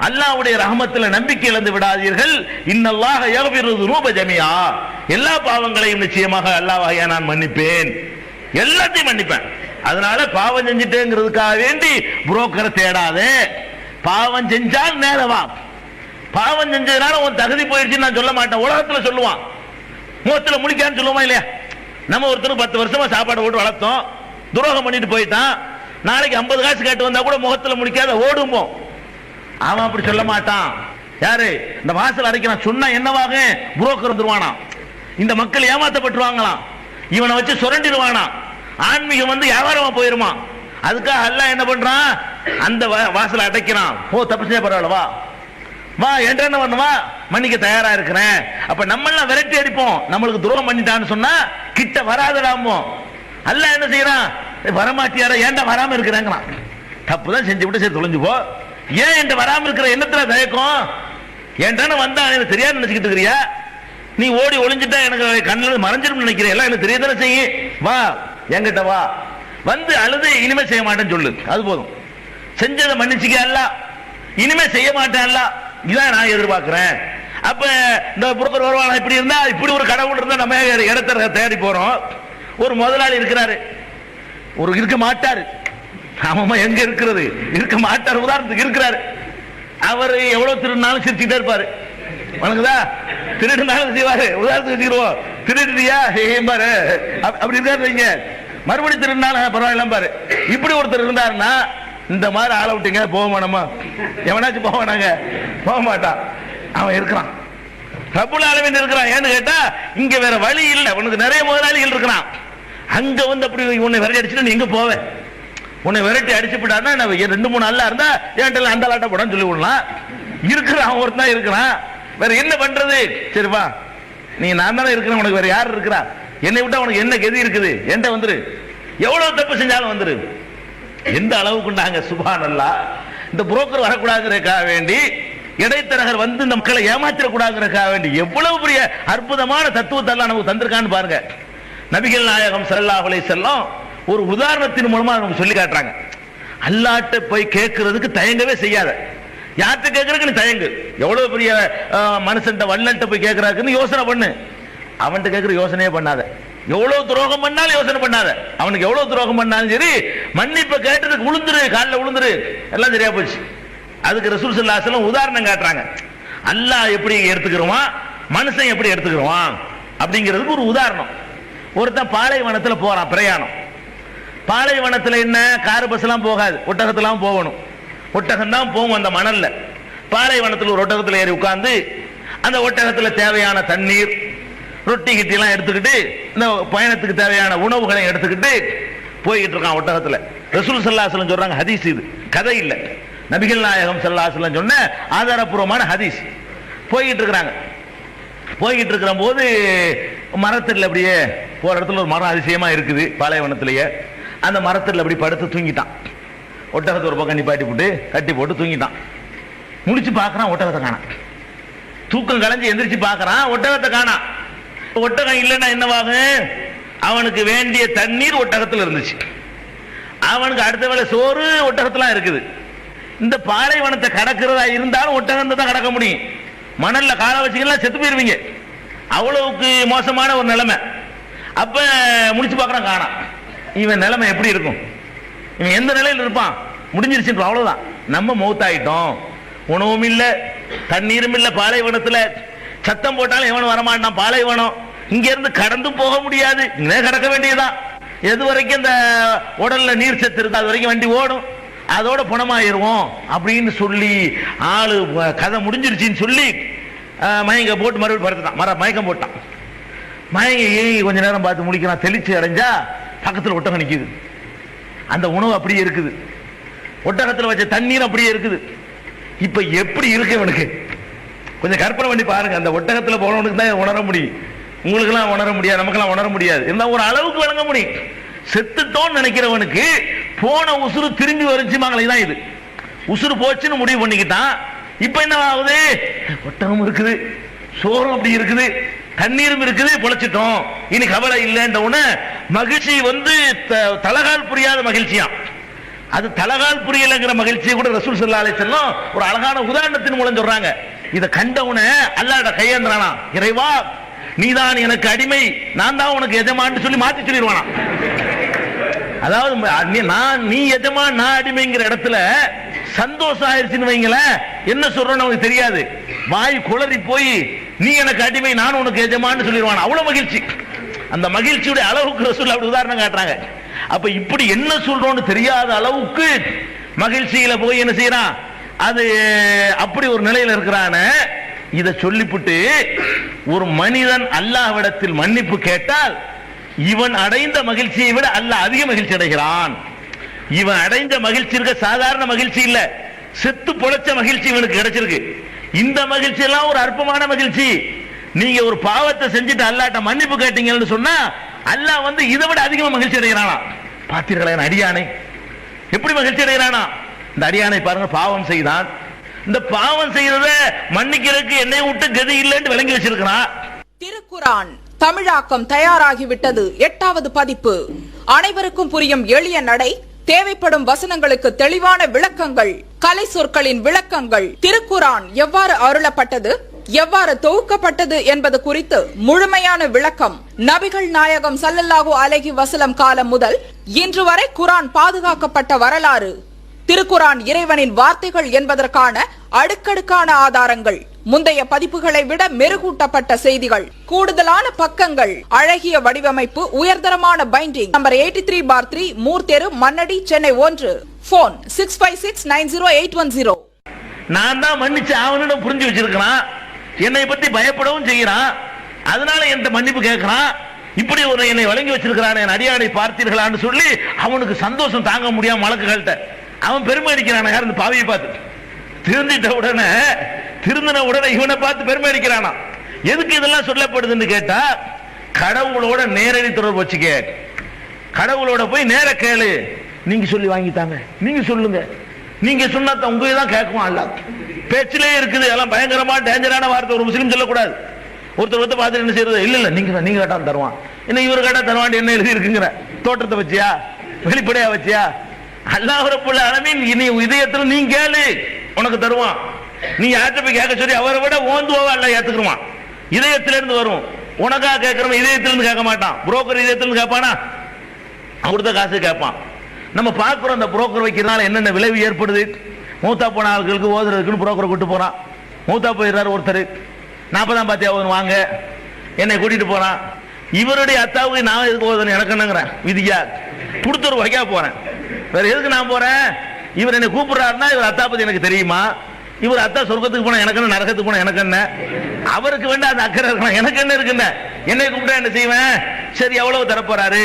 அல்லாஹ்வுடைய ரஹமத்தில் நம்பிக்கை இழந்து விடாதீர்கள். இன்னல்லாஹ யக்ஃபிரு ذுனூப ஜமீஆ, எல்லா பாவங்களையும் நிச்சயமாக அல்லாஹ்வாகிய நான் மன்னிப்பேன், எல்லாத்தையும் மன்னிப்பேன். அதனால பாவம் செஞ்சிட்டேங்கிறதுக்காக வேண்டி புரோக்கரை தேடாதே. பாவம் செஞ்சால் நேரவா, பாவம் செஞ்சதுனால உன் தகுதி போயிடுச்சுன்னு நான் சொல்ல மாட்டேன். உலகத்துல சொல்லுவான், முகத்துல முழிக்கான்னு சொல்லுவான் இல்லையா? நம்ம ஒருத்தருக்கு 10 வருஷமா சாப்பாடு போட்டு வளர்த்தோம், துரோகம் பண்ணிட்டு போயிட்டான், நாளைக்கு 50 காசு கேட்டு வந்தா கூட முகத்துல முழிக்காத ஓடும்போம். அவன் அப்படி சொல்ல மாட்டான். யாரு? இந்த வாசல் அடைக்கிறான் சொன்னா என்னவாக? புரோக்கர் வந்துருவானா, இந்த மக்கள் ஏமாத்தப்பட்டுருவாங்களாம், இவனை வச்சு சுரண்டிடுவானா, ஆன்மீகம் வந்து வியாபாரமா போயிருமா. அதுக்காக அல்லாஹ் என்ன பண்றான்? அந்த வாசலை அடைக்கிறான். ஓ தப்பு செய்ய பரவாயில்ல, வா வா என்ன பண்ணுவா, மன்னிக்க தயாரா இருக்கிறேன். அப்ப நம்ம எல்லாம் விரட்டி அடிப்போம். நம்மளுக்கு துரோகம் பண்ணிட்டான்னு சொன்னா கிட்ட வராதடாமோ. அல்லாஹ் என்ன செய்யறான்? வரமாட்டியார, ஏன்டா வராம இருக்கிறாங்களாம். தப்பு தான் செஞ்சு விட்டு சரி தொலைஞ்சு போ. ஏன் என்கிட்ட வராம இருக்கிற எண்ணத்துல தயக்கம்? ஏன்டான வந்தா எனக்கு தெரியாது நினைச்சுக்கிட்டு இருக்கிறியா? நீ ஓடி ஒளிஞ்சிட்டா எனக்கு கண்ணில் மறைஞ்சிடும் நினைக்கிறேன். எல்லாம் எனக்கு தெரியதானே செய்யும். வா என்கிட்ட வா, வந்து அழுது இனிமே செய்ய மாட்டேன்னு சொல்லு, அது போதும். செஞ்சதை மன்னிச்சுக்க அல்ல, இனிமே செய்ய மாட்டேன் அல்ல, இதான் நான் எதிர்பார்க்கிறேன். அப்ப இந்த புரோக்கர் வருவானா? இப்படி இருந்தா, இப்படி ஒரு கடவுள் இருந்தா நம்ம இடத்த தேடி போறோம். ஒரு முதலாளி இருக்கிறாரு, ஒரு இருக்க மாட்டாரு. ஆமாமா, எங்க இருக்கிறது? இருக்க மாட்டார். உதாரணத்துக்கு இருக்கிறாரு, அவர் எவ்வளவு திருநாளும் சிரிச்சுட்டே இருப்பாரு. வணங்குதா? திருடுனாலும் செய்வாரு. உதாரணத்துக்கு வச்சுக்கிறோம், திருடியா பாரு அப்படி இருக்காரு. மறுபடியும் திருடினாலும் பரவாயில்ல பாரு. இப்படி ஒருத்தர் இருந்தாருன்னா இந்த மாதிரி ஆளை விட்டீங்க போக மாட்டோமா? எவனாச்சும் போக வேணாங்க, போக மாட்டான். அவன் இருக்கிறான், ரப்புல் ஆலமீன் இருக்கிறான். ஏன்னு கேட்டா இங்க வேற வழி இல்லை. உனக்கு நிறைய முதலாளிகள் இருக்கிறான். அங்க வந்து அப்படி உன்னை விரட்டி அடிச்சுட்டு நீ எங்க போவேன்? உன்னை விரட்டி அடிச்சு விட்டான்னா 2-3 நாள்ல இருந்தா ஏன்டல அந்த லாட்ட போடான்னு சொல்லி விடலாம். இருக்கிறான், ஒருத்தன் இருக்கிறான். வேற என்ன பண்றது? சரிப்பா, நீ நான் தானே இருக்கிறேன், உனக்கு வேற யாரு இருக்கிறா? என்னை விட்டா உனக்கு என்ன கதி இருக்குது? என்கிட்ட வந்துரு, எவ்வளவு தப்பு செஞ்சாலும் வந்துரு. எந்த அளவுக்குண்டாங்க சுப்ஹானல்லாஹ். இந்த புரோக்கர் வரக்கூடாதுக்காக வேண்டி, இடைத்தரகர் வந்து இந்த மக்களை ஏமாற்றக்கூடாதுக்காக வேண்டி எவ்வளவு பெரிய அற்புதமான தத்துவத்தை எல்லாம் நமக்கு தந்திருக்கான்னு பாருங்க. நபிகள் நாயகம் ஸல்லல்லாஹு அலைஹி வஸல்லம் ஒரு உதாரணத்தின் மூலமா நமக்கு சொல்லி காட்டுறாங்க. அல்லாஹ்ட்ட போய் கேட்கறதுக்கு தயங்கவே செய்யாத. யார்கிட்ட கேட்கறதுக்கு நீ தயங்கு. எவ்வளவு பெரிய மனுஷன்ட்ட வல்லன்ட்ட போய் கேட்கறாருன்னு யோசனை பண்ணு. அவன்கிட்ட கேட்கற யோசனையே பண்ணாத. எவ்வளவு துரோகம் பண்ணாலும் யோசனை பண்ணாத. அவனுக்கு எவ்வளவு துரோகம் பண்ணாலும் சரி, மன்னிப்பை கேட்டதுக்கு விழுந்துரு, காலில் விழுந்துரு, எல்லாம் சரியா போச்சு. அதுக்கு ரசூல் ஸல்லல்லாஹு அலைஹி வஸல்லம் உதாரணம் காட்டுறாங்க. அல்லாஹ் எப்படி எடுத்துக்கிறோம், மனுஷன் எப்படி எடுத்துக்கிறோம் அப்படிங்கிறதுக்கு ஒரு உதாரணம். ஒருத்தன் பாலைவனத்தில் போறான், பிரயாணம். பாலைவனத்தில் என்ன, கார் பஸ் எல்லாம் போகாது, ஒட்டகத்தெல்லாம் போகணும். ஒட்டகம் தான் போகும் அந்த மணல்ல. பாலைவனத்தில் ஒரு ஒட்டகத்தில் ஏறி உட்கார்ந்து அந்த ஒட்டகத்தில் தேவையான தண்ணீர், ரொட்டி கிட்டி எல்லாம் எடுத்துக்கிட்டு, இந்த பயணத்துக்கு தேவையான உணவுகளை எடுத்துக்கிட்டு போய்கிட்டு இருக்கான் ஒட்டகத்தில். ரசூல் ஸல்லல்லாஹு அலைஹி வஸல்லம் சொல்றாங்க, ஹதீஸ் இது, கதை இல்லை, நபிகள் நாயகம் ஸல்லல்லாஹு அலைஹி வஸல்லம் சொன்ன ஆதாரப்பூர்வமான ஹதீஸ். போய்கிட்டு இருக்கிறாங்க. போய்கிட்டு இருக்கிற போது மரத்தில் அப்படியே போற இடத்துல ஒரு மரம் அதிசயமா இருக்குது பாலைவனத்திலேயே. அந்த மரத்தில் அப்படி படுத்து தூங்கிட்டான். ஒட்டகத்தை ஒரு பக்கம் நிப்பாட்டி போட்டு கட்டி போட்டு தூங்கிட்டான். முடிச்சு பார்க்கறான், ஒட்டகத்தை காணாம். தூக்கம் கலைஞ்சு எந்திரிச்சு பார்க்கறான், ஒட்டகத்தை காணாம். ஒட்டகம் இல்லைன்னா என்னவாகும்? அவனுக்கு வேண்டிய தண்ணீர் ஒட்டகத்தில் இருந்துச்சு, அவனுக்கு அடுத்த வேளை சோறு ஒட்டகத்துல இருக்குது. இந்த பாலைவனத்தை கடக்கிறதா இருந்தாலும் ஒட்டகத்தை தான் கடக்க முடியும். மணல்ல கால வச்சுக்கலாம் செத்து போயிருவீங்க, அவ்வளவுக்கு மோசமான ஒரு நிலைமை. அப்ப முடிச்சு பார்க்கறான், காணாம். இவன் நிலைமை எப்படி இருக்கும்? இவன் எந்த நிலையில் இருப்பான்? முடிஞ்சிருச்சு, அவ்வளவுதான். நம்ம மௌத்தாயிட்டோம். உணவும் இல்லை, தண்ணீரும் இல்லை. பாலைவனத்துல சத்தம் போட்டாலும் எவனும் வரமாட்டான். பாலைவனம், இங்க இருந்து கடந்து போக முடியாது, இங்கே கடக்க வேண்டியதுதான். எது வரைக்கும் இந்த உடல்ல நீர் சத்து இருக்கு அது வரைக்கும் வண்டி ஓடும், அதோட பணமாயிருவோம் அப்படின்னு சொல்லி ஆளு கதை முடிஞ்சிருச்சின்னு சொல்லி மயங்க போட்டு மறுபடியும் படுத்துட்டான். மயக்கம் போட்டான். மயங்கி கொஞ்ச நேரம் பார்த்து முடிக்கிறான். தெளிச்சு அடைஞ்சா பக்கத்தில் ஒட்டகம் நிற்குது. அந்த உணவு அப்படியே இருக்குது, ஒட்டகத்தில் வச்ச தண்ணீர் அப்படியே இருக்குது. இப்ப எப்படி இருக்கு இவனுக்கு? கொஞ்சம் கற்பனை பண்ணி பாருங்க. அந்த ஒட்டகத்தில் போனவனுக்கு தான் உணர முடியும், உங்களுக்கெல்லாம் உணர முடியாது, நமக்கெல்லாம் உணர முடியாது. இருந்தால் ஒரு அளவுக்கு வழங்க முடியும். செத்துட்டோன்னு நினைக்கிறவனுக்கு போன உசுறு திரும்பி வருச்சுமாங்களே தான் இது. உசுறு போச்சுன்னு முடிவு பண்ணிக்கிட்டான். இப்ப என்ன ஆகுது? ஒட்டகம் இருக்குது, சோறும் அப்படி இருக்குது, தண்ணீரும் இருக்குது, பொழைச்சிட்டோம், இனி கவலை இல்லைன்ற உடனே மகிழ்ச்சி வந்து தலகால் புரியாத மகிழ்ச்சியா. அது தலகால் புரியலைங்கிற மகிழ்ச்சியை கூட ரசூல் ஸல்லல்லாஹு அலைஹி வஸல்லம் ஒரு அழகான உதாரணத்தின் மூலம் சொல்றாங்க. இதை கண்டவுன அல்லாஹ்ட கையேந்திரானா, இறைவா நீதான் எனக்கு அடிமை, நான் தான் உனக்கு எஜமான்னு சொல்லி மாத்தி சொல்லிடுவானா. அதாவது நீ எஜமான் நான் அடிமைங்கிற இடத்துல சந்தோஷம் ஆயிடுச்சுன்னு வைங்கள, என்ன சொல்றோன்னு அவனுக்கு தெரியாது. வாய் குளறி போய் நீ எனக்கு அடிமை நான் உனக்கு எஜமான்னு சொல்லிடுவான். அவ்வளவு மகிழ்ச்சி. அந்த மகிழ்ச்சியுடைய அளவுக்கு ரசூல் அப்படி உதாரணம் காட்டுறாங்க. அப்ப இப்படி என்ன சொல்றோன்னு தெரியாத அளவுக்கு மகிழ்ச்சியில போய் என்ன செய்யறான், அது அப்படி ஒரு நிலையில இருக்கிறான. இதை சொல்லிவிட்டு ஒரு மனிதன் அல்லாஹ்விடத்தில் மன்னிப்பு கேட்டால் இவன் அடைந்த மகிழ்ச்சியை விட அல்லாஹ் அதிக மகிழ்ச்சி அடைகிறான். இவன் அடைந்த மகிழ்ச்சி இருக்க சாதாரண மகிழ்ச்சி இல்ல, செத்து பொழைச்ச மகிழ்ச்சி இவனுக்கு கிடைச்சிருக்கு. இந்த மகிழ்ச்சி எல்லாம் ஒரு அற்பமான மகிழ்ச்சி. நீங்க ஒரு பாவத்தை செஞ்சுட்டு அல்லாஹ்ட்ட மன்னிப்பு கேட்டீங்கன்னு சொன்னா அல்லாஹ் வந்து இதை விட அதிகமா மகிழ்ச்சி அடைகிறானா. பார்த்தீர்களா அடியானை எப்படி மகிழ்ச்சி அடைகிறானா? இந்த அடியானை பாருங்க, பாவம் செய்தான். இந்த பாவம் செய்தத மன்னிக்கிறதுக்கு என்னை விட்டு கதி இல்லைன்னு விளங்கி வச்சிருக்கிறான். திருக்குரான் தமிழாக்கம் தயாராகிவிட்டது. 8வது பதிப்பு. அனைவருக்கும் புரியும் எளிய நடை, தேவைப்படும் வசனங்களுக்கு தெளிவான விளக்கங்கள், கலை சொற்களின் விளக்கங்கள், திருக்குரான் எவ்வாறு அருளப்பட்டது, எவ்வாறு தொகுக்கப்பட்டது என்பது குறித்து முழுமையான விளக்கம், நபிகள் நாயகம் ஸல்லல்லாஹு அலைஹி வஸல்லம் காலம் முதல் இன்று வரை குரான் பாதுகாக்கப்பட்ட வரலாறு, திருக்குரான் இறைவனின் வார்த்தைகள் என்பதற்கான அடுக்கடுக்கான ஆதாரங்கள், முந்தைய பதிப்புகளை விட மெருகூட்டப்பட்ட செய்திகள், கூடுதலான பக்கங்கள், அழகிய வடிவமைப்பு, உயர்தரமான பைண்டிங். நம்பர் 83/3, மூர் தெரு, மண்ணடி, சென்னை 1. போன் 65690810. நான் தான் மன்னிச்சு அவனிடம் புரிஞ்சு வச்சிருக்கிறான், என்னை பத்தி பயப்படவும் செய்யறான், அதனால என்கிட்ட மன்னிப்பு கேட்கிறான். இப்படி ஒரு என்னை வழங்கி வச்சிருக்கிறான், என் அடியானை பார்த்தீர்களான்னு சொல்லி அவனுக்கு சந்தோஷம் தாங்க முடியாம மலக்குகள்கிட்ட அவன் பெருமை அடிக்கிறான். யார் இந்த பாவியை பார்த்து திருந்தின உடனே இவனை பார்த்து பெருமை அடிக்கிறானா. எதுக்கு இதெல்லாம் சொல்லப்படுதுன்னு கேட்டா, கடவுளோட நேரடி தொடர்பு வச்சுக்க, கடவுளோட போய் நேர கேளு, நீங்க சொல்லி வாங்கிட்டாங்க, நீங்க சொல்லுங்க, நீங்க சொன்னா உங்க தான் கேட்கும். அல்ல பேச்சிலே இருக்குது, எல்லாம் பயங்கரமா டேஞ்சரான வார்த்தை, ஒரு முஸ்லீம் சொல்லக்கூடாது. ஒருத்தர் பார்த்து என்ன செய்யறது, இல்ல நீங்க கேட்டா தருவான், என்ன இவர் கேட்டா தருவான், என்ன எழுதி இருக்குங்கிற தோற்றத்தை வச்சியா, வெளிப்படையா வச்சியா? அல்லாஹ் ரப்பல் ஆலமீன் இனி இதயத்தில் நீ கேளு, உனக்கு தருவான். நீ யார்கிட்ட போய் கேட்க சொல்லி அவரை விட ஓந்துவா அல்ல ஏத்துக்குருவான். இதயத்திலிருந்து வரும். உனக்கா கேட்கிறவன் இதயத்திலிருந்து கேட்க மாட்டான், புரோக்கர் இதயத்திலிருந்து கேட்பானா? கொடுத்த காசு கேட்பான். நம்ம பார்க்கிறோம், அந்த புரோக்கர் வைக்கிறதுனால என்னென்ன விளைவு ஏற்படுது. மூத்தா போன ஆட்களுக்கு ஓதுறதுக்குன்னு புரோக்கரை கூட்டு போறான். மூத்தா போயிடுறாரு ஒருத்தர், 40ஆம் பாத்தியா ஓதணும் வாங்க, என்னை கூட்டிட்டு போறான். இவருடைய அத்தாவுக்கு நான் எதுக்கு ஓதணும், எனக்கு என்னங்கிறேன் விதியா, கொடுத்துரு வைக்க போறேன், வேற எதுக்கு நான் போறேன்? இவர் என்னை கூப்பிடுறாருன்னா இவர் அத்தா பத்தி எனக்கு தெரியுமா? இவர் அத்தா சொர்க்கத்துக்கு போனா எனக்கு என்ன, நரகத்துக்கு போனா எனக்கு என்ன? அவருக்கு வேண்டாம் அந்த அக்கறை இருக்கணும், எனக்கு என்ன இருக்குன்னு. என்னை கூப்பிட்டா என்ன செய்வேன்? சரி எவ்வளவு தரப்போறாரு,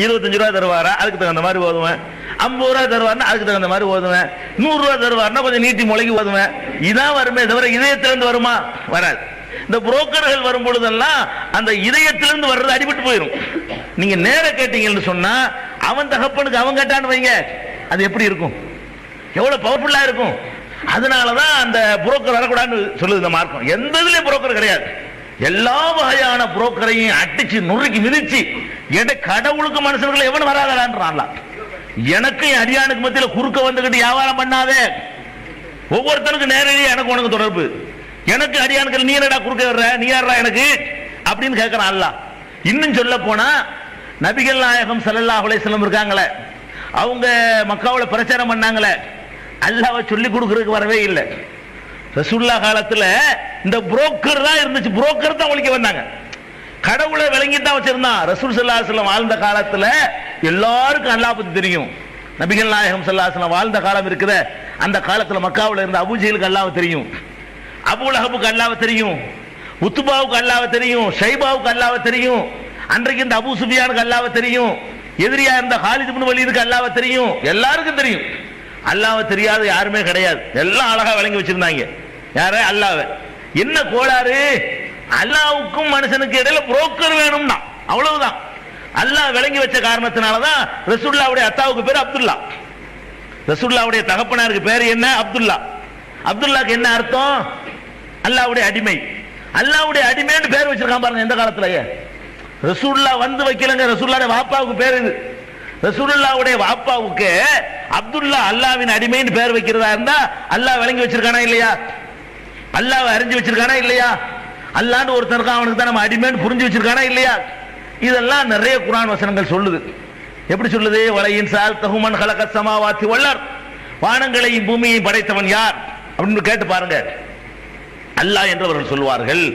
25 ரூபா தருவாரா, அதுக்கு தகுந்த மாதிரி ஓதுவேன். 50 ரூபா தருவார்னா அதுக்கு தகுந்த மாதிரி ஓதுவேன். 100 ரூபா தருவார்னா கொஞ்சம் நீட்டி முளைக்கு ஓதுவேன். இதான் வருமே தவிர இதயத்திலிருந்து வருமா? வராது. இந்த புரோக்கர்கள் வரும் பொழுதெல்லாம் அந்த இதயத்திலிருந்து வர்றது அடிபட்டு போயிடும். நீங்க நேர கேட்டீங்கன்னு சொன்னா, அவன் தகப்பனுக்கு அவன் கேட்டான்னு வைங்க, அது எப்படி இருக்கும், எவ்வளவு பவர்ஃபுல்லா இருக்கும். அதனாலதான் அந்த புரோக்கர் வரக்கூடாதுன்னு சொல்லுது இந்த மார்க்கம். எந்த இதுலயும் புரோக்கர் கிடையாது. எல்லா வகையான புரோக்கரையும் அடிச்சு நுறுக்கி மிதிச்சு கடவுளுக்கு மனுஷன்களை எவன் வராதான்றான்ல. எனக்கு அடியானுக்கு மத்தியில குறுக்க வந்துகிட்டு வியாபாரம் பண்ணாதே. ஒவ்வொருத்தனுக்கு நேரடியாக எனக்கு உனக்கு தொடர்பு. எனக்கு அடியானுக்கு நீ என்னடா குறுக்க வர்ற, நீ யாரா எனக்கு அப்படின்னு கேட்கிறான் அல்லாஹ். இன்னும் சொல்ல போனா நபிகள் நாயகம் ஸல்லல்லாஹு அலைஹி வஸல்லம் இருக்காங்களே, அவங்க மக்காவுல பிரச்சாரம் பண்ணாங்களே, அல்லாஹ்வை சொல்லி கொடுக்கறதுக்கு வரவே இல்லை. ரசூலுல்லாஹ் காலத்துல இந்த புரோக்கர் தான் இருந்துச்சு, புரோக்கர் தான் ஒழிக்க வந்தாங்க. கடவுளை விளங்கி தான் வச்சிருந்தான். ரசூல் ஸல்லல்லாஹு அலைஹி வஸல்லம் வாழ்ந்த காலத்துல எல்லாருக்கும் அல்லாஹ் பத்தி தெரியும். நபிகள் நாயகம் ஸல்லல்லாஹு அலைஹி வஸல்லம் வாழ்ந்த காலம் இருக்குது, அந்த காலத்துல மக்காவுல இருந்த அபூஜஹலுக்கு அல்லாஹ் தெரியும், அபூ லஹபுக்கு அல்லாஹ் தெரியும், உத்பாவுக்கு அல்லாஹ் தெரியும், ஷைபாவுக்கு அல்லாஹ் தெரியும், அன்றைக்கு இந்த அபூ சுஃபியானுக்கு அல்லாஹ் தெரியும், எதிரியா இருந்த காலித் இப்னு வலீதுக்கு அல்லாஹ் தெரியும். எல்லாருக்கும் தெரியும். அல்லாஹ் தெரியாத யாருமே கிடையாது. எல்லாம் அழகா விளங்கி வச்சிருந்தாங்க. யார? அல்லாஹ். என்ன கோளாறு? அல்லாஹ்வுக்கும் மனுஷனுக்கு இடையில புரோக்கர் வேணும்னா அவ்வளவுதான். அல்லாஹ் விளங்கி வச்ச காரணத்தினாலதான் ரசூலுல்லாஹ்வுடைய அத்தாவுக்கு பேர் அப்துல்லா, ரசூலுல்லாஹ்வுடைய தகப்பனாருக்கு பேர் என்ன? அப்துல்லா. அப்துல்லாக்கு என்ன அர்த்தம்? அல்லாஹ்வுடைய அடிமை. அல்லாஹ்வுடைய அடிமைன்னு பேர் வச்சிருக்கான் பாருங்க எந்த காலத்திலேயே. ரசூலுல்லாஹ் வந்து வைக்கலங்க, ரசூலுல்லாஹ்வுடைய வாப்பாவுக்கு பேர் இது. ரசூலுல்லாஹ்வுடைய வாப்பாவுக்கு அப்துல்லா அல்லாஹ்வின் அடிமைன்னு பேர் வைக்கிறதா இருந்தா அல்லாஹ் விளங்கி வச்சிருக்கானா இல்லையா? அல்லாஹ்வை அறிஞ்சு வச்சிருக்கானா இல்லையா? அல்லாஹ்னு ஒருத்தர் இருக்கான், அவனுக்கு தான் நம்ம அடிமைன்னு புரிஞ்சு வச்சிருக்கானா இல்லையா? இதெல்லாம் நிறைய குர்ஆன் வசனங்கள் சொல்லுது. எப்படி சொல்லுது? வலையின் சால் தஹுமன் ஹலகஸ் ஸமாவாத்தி வல் அர்த், வானங்களையும் பூமியையும் படைத்தவன் யார் அப்படின்னு கேட்டு பாருங்க. அல்லாஹ் என்று அவர்கள் சொல்வார்கள்.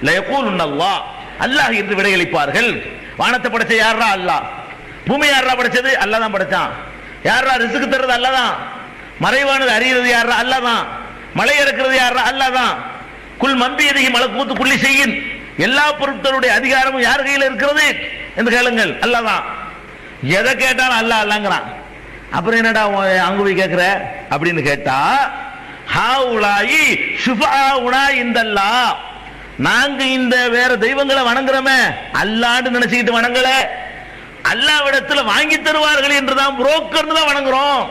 லயகூலுன் அல்லாஹ், அல்லாஹ் என்று விடையளிப்பார்கள். வானத்தை படைச்ச யாரா? அல்லாஹ். பூமி யாரா படைச்சது? அல்லாஹ் தான் படைச்சான். யாரா ரிஸ்க் தர்றது? அல்லாஹ் தான். மறைவானது அறிகிறது யாரா? அல்லாஹ் தான். மழை இறக்கிறது யாரா? அல்லாஹ் தான். குல் மம்பியதிஹி மலக்கூத்து குல்லி ஷைஇன், எல்லா பொருட்களுடைய அதிகாரமும் யார் கையில் இருக்கிறது என்று கேளுங்கள். அல்லாஹ் தான். எதை கேட்டாலும் அல்லாஹ் அல்லாஹ்ங்கறான். அப்புறம் என்னடா அங்க போய் கேட்கிற அப்படின்னு கேட்டா, ஹாஉலாயி ஷுஃபஆஉனா இந்தல்லாஹ், நாங்க இந்த வேற தெய்வங்களை வணங்குறோமே அல்லாஹ்னு நினைச்சிட்டு வணங்கல, அல்லாஹ்விடத்துல வாங்கி தருவார்கள் என்றுதான் புரோக்கர்னு தான் வணங்குறோம்.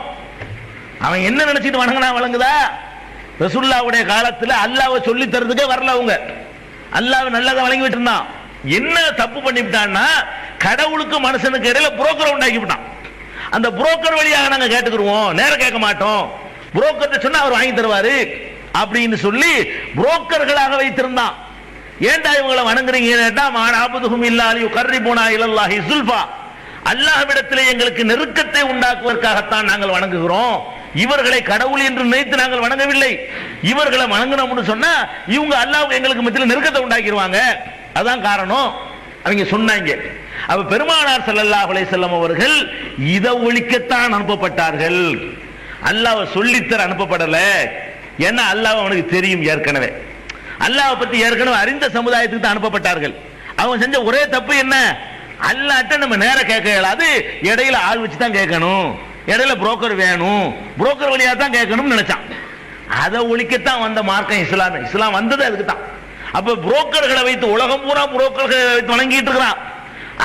அவன் என்ன நினைச்சிட்டு வணங்கினா வழங்குதா? ரசூலுல்லாஹ்வுடைய காலத்துல அல்லாஹ்வை சொல்லி தரதுக்கே வரல அவங்க. அல்லாஹ் நல்லதை வழங்கிட்டு இருந்தான். என்ன தப்பு பண்ணிவிட்டான்னா, கடவுளுக்கு மனுஷனுக்கு இடையில புரோக்கர் உண்டாக்கி விட்டான். அந்த புரோக்கர் வழியாக நாங்க கேட்டுக்கிறோம், நேரம் கேட்க மாட்டோம், புரோக்கர் சொன்னா அவர் வாங்கி தருவாரு அப்படின்னு சொல்லி புரோக்கர்களாக வைத்திருந்தான். ஏன்டா இவங்களை வணங்குறீங்க கேட்டா, மானாபுதுஹும் இல்லாலி யுகர்ரிபுனா இலல்லாஹி ஸுல்ஃபா, அல்லாஹ்விடத்திலே எங்களுக்கு நெருக்கத்தை உண்டாக்குவதற்காகத்தான் நாங்கள் வணங்குகிறோம் இவர்களை கடவுள் என்று நினைத்து நாங்கள் வணங்கவில்லை. இவர்களை வணங்கணும்னு சொன்னா இவங்க அல்லாஹ் எங்களுக்கு மத்தியில் நெருக்கத்தை உண்டாக்கிடுவாங்க. அதான் காரணம் அவங்க சொன்னாங்க. அப்ப பெருமானார் ஸல்லல்லாஹு அலைஹி வஸல்லம் அவர்கள் இதை ஒழிக்கத்தான் அனுப்பப்பட்டார்கள். அல்லாஹ் சொல்லித்தர அனுப்பப்படல. ஏன்னா அல்லாஹ் அவனுக்கு தெரியும், ஏற்கனவே அல்லாஹ் பத்தி ஏற்கனவே அறிந்த சமுதாயத்துக்கு தான் அனுப்பப்பட்டார்கள். அவன் செஞ்ச ஒரே தப்பு என்ன, அல்லாஹ்ட்ட நம்ம நேரம் கேட்க இயலாது, இடையில ஆள் வச்சு தான் கேட்கணும், இடையில புரோக்கர் வேணும், புரோக்கர் வழியா தான் கேட்கணும்னு நினைச்சான். அதை ஒழிக்கத்தான் வந்த மார்க்கம் இஸ்லாம். இஸ்லாம் வந்தது அதுக்கு தான். அப்ப புரோக்கர்களை வைத்து உலகம் பூரா புரோக்கர்களை வைத்து வணங்கிட்டு இருக்கிறான்.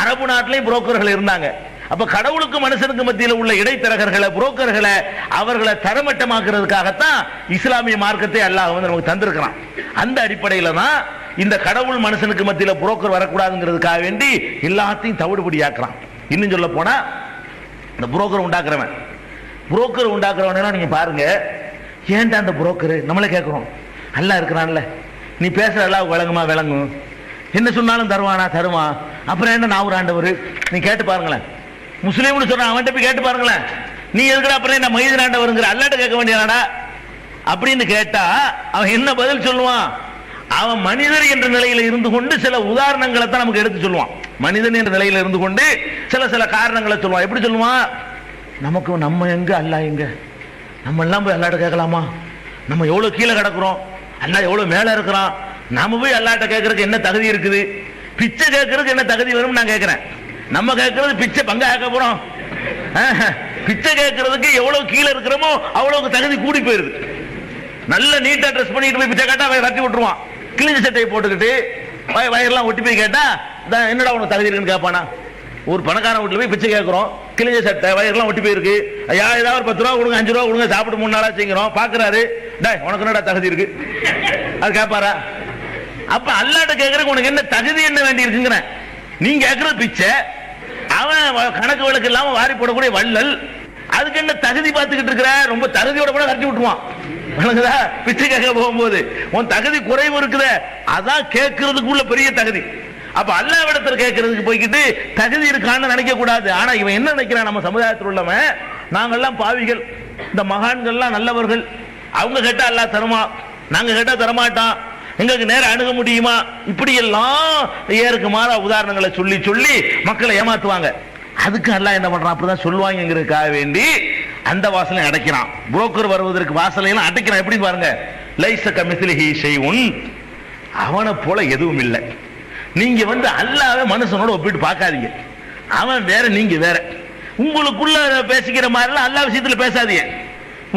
அரபு நாட்டிலையும் புரோக்கர்கள் இருந்தாங்க. அப்ப கடவுளுக்கு மனுஷனுக்கு மத்தியில் உள்ள இடைத்தரகர்களை, புரோக்கர்களை, அவர்களை தரமட்டமாக்குறதுக்காகத்தான் இஸ்லாமிய மார்க்கத்தை அல்லாஹ் வந்து நமக்கு தந்திருக்கிறான். அந்த அடிப்படையில தான் இந்த கடவுள் மனுஷனுக்கு மத்தியில் புரோக்கர் வரக்கூடாதுங்கிறதுக்காக வேண்டி எல்லாத்தையும் தவிடுபடியாக்குறான். இன்னும் சொல்ல போனா இந்த புரோக்கர் உண்டாக்குறவன் நீங்க பாருங்க, ஏன்டா அந்த புரோக்கர் நம்மளே கேட்கிறோம், அல்லாஹ் இருக்கிறான்ல, நீ பேசுற அல்லாஹ் விளங்கும், என்ன சொன்னாலும் தருவான், அப்புறம் என்ன நான் ஒரு ஆண்டவர், நீ கேட்டு பாருங்களேன். முஸ்லீம்னு சொல்றான், அவன்கிட்ட போய் கேட்டு பாருங்களேன், நீ எதுக்குற அப்புறம் என்ன மைதீன் ஆண்டவருங்கிற, அல்லாட்ட கேட்க வேண்டியதாடா அப்படின்னு கேட்டா அவன் என்ன பதில் சொல்லுவான்? அவன் மனிதர் என்ற நிலையில இருந்து கொண்டு சில உதாரணங்களை தான் நமக்கு எடுத்து சொல்லுவான். மனிதன் என்ற நிலையில இருந்து கொண்டு சில காரணங்களை சொல்லுவான். எப்படி சொல்லுவான்? நமக்கு நம்ம எங்க அல்லாஹ் எங்க, நம்ம எல்லாம் போய் அல்லாட்ட கேட்கலாமா? நம்ம எவ்வளவு கீழே கிடக்குறோம், அல்லாஹ் எவ்வளவு மேல இருக்கிறான், நாம போய் அல்லாட்ட கேட்கறதுக்கு என்ன தகுதி இருக்குது? பிச்சை கேட்கறதுக்கு என்ன தகுதி வரும் நான் கேட்கிறேன். நம்ம கேட்கறது பிச்சை பங்கா கேட்க போறோம். பிச்சை கேட்கறதுக்கு எவ்வளவு கீழே இருக்கிறோமோ அவ்வளவுக்கு தகுதி கூடி போயிருது. நல்ல நீட்டா ட்ரெஸ் பண்ணிட்டு போய் பிச்சை கேட்டா கட்டி விட்டுருவான். கிழிஞ்ச சட்டையை போட்டுக்கிட்டு வயரெல்லாம் ஒட்டி போய் கேட்டா என்னடா உனக்கு தகுதி இருக்குன்னு கேட்பானா? ஒரு பணக்காரன் வீட்டுல போய் பிச்சை கேட்கிறோம், கிழிஞ்ச சட்டை வயரெல்லாம் ஒட்டி போயிருக்கு, ஏதாவது ஒரு 10 ரூபா கொடுங்க, 5 ரூபா கொடுங்க, சாப்பிட்டு 3 நாளா செய்கிறோம், பாக்குறாரு, உனக்கு என்னடா தகுதி இருக்கு அது கேட்பாரா? அப்ப அல்லாட்ட கேட்கறதுக்கு உனக்கு என்ன தகுதி என்ன வேண்டி இருக்குங்கிற? நீங்க கேட்கறது பிச்சை, அவன் கணக்கு வழக்கு இல்லாம வாரி போடக்கூடிய வள்ளல், அதுக்கு என்ன தகுதி பார்த்துக்கிட்டு இருக்கிற? ரொம்ப தகுதியோட கூட கட்டி விட்டுருவான். பிச்சை கேட்க போகும்போது உன் தகுதி குறைவு இருக்குது, அதான் கேட்கறதுக்குள்ள பெரிய தகுதி. அப்ப அல்லாஹ்விடத்தில் கேட்கறதுக்கு போய்கிட்டு தகுதி இருக்கான்னு நினைக்க கூடாது. ஆனா இவன் என்ன நினைக்கிறான், நம்ம சமுதாயத்தில் உள்ளவன் நாங்கெல்லாம் பாவிகள், இந்த மகான்கள்லாம் நல்லவர்கள், அவங்க கேட்டா அல்லாஹ் தருமா, நாங்க கேட்டா தரமாட்டான், எங்களுக்கு நேரம் அணுக முடியுமா, இப்படி எல்லாம் ஏருக்கு மாறா உதாரணங்களை சொல்லி சொல்லி மக்களை ஏமாத்துவாங்க. அதுக்கு அல்லாஹ் என்ன பண்றான், அப்படிதான் சொல்லுவாங்கிறதுக்காக வேண்டி அந்த வாசலை அடைக்கிறான். புரோக்கர் வருவதற்கு வாசலையெல்லாம் அடைக்கிறான். எப்படி பாருங்க, லைஸ கமிஸ்லிஹி ஷைஉன், அவனை போல எதுவும் இல்லை. நீங்க வந்து அல்லாஹ்வை மனுஷனோட ஒப்பிட்டு பார்க்காதீங்க. அவன் வேற, நீங்க வேற. உங்களுக்குள்ள பேசிக்கிற மாதிரி எல்லாம் அல்லாஹ் விஷயத்துல பேசாதீங்க.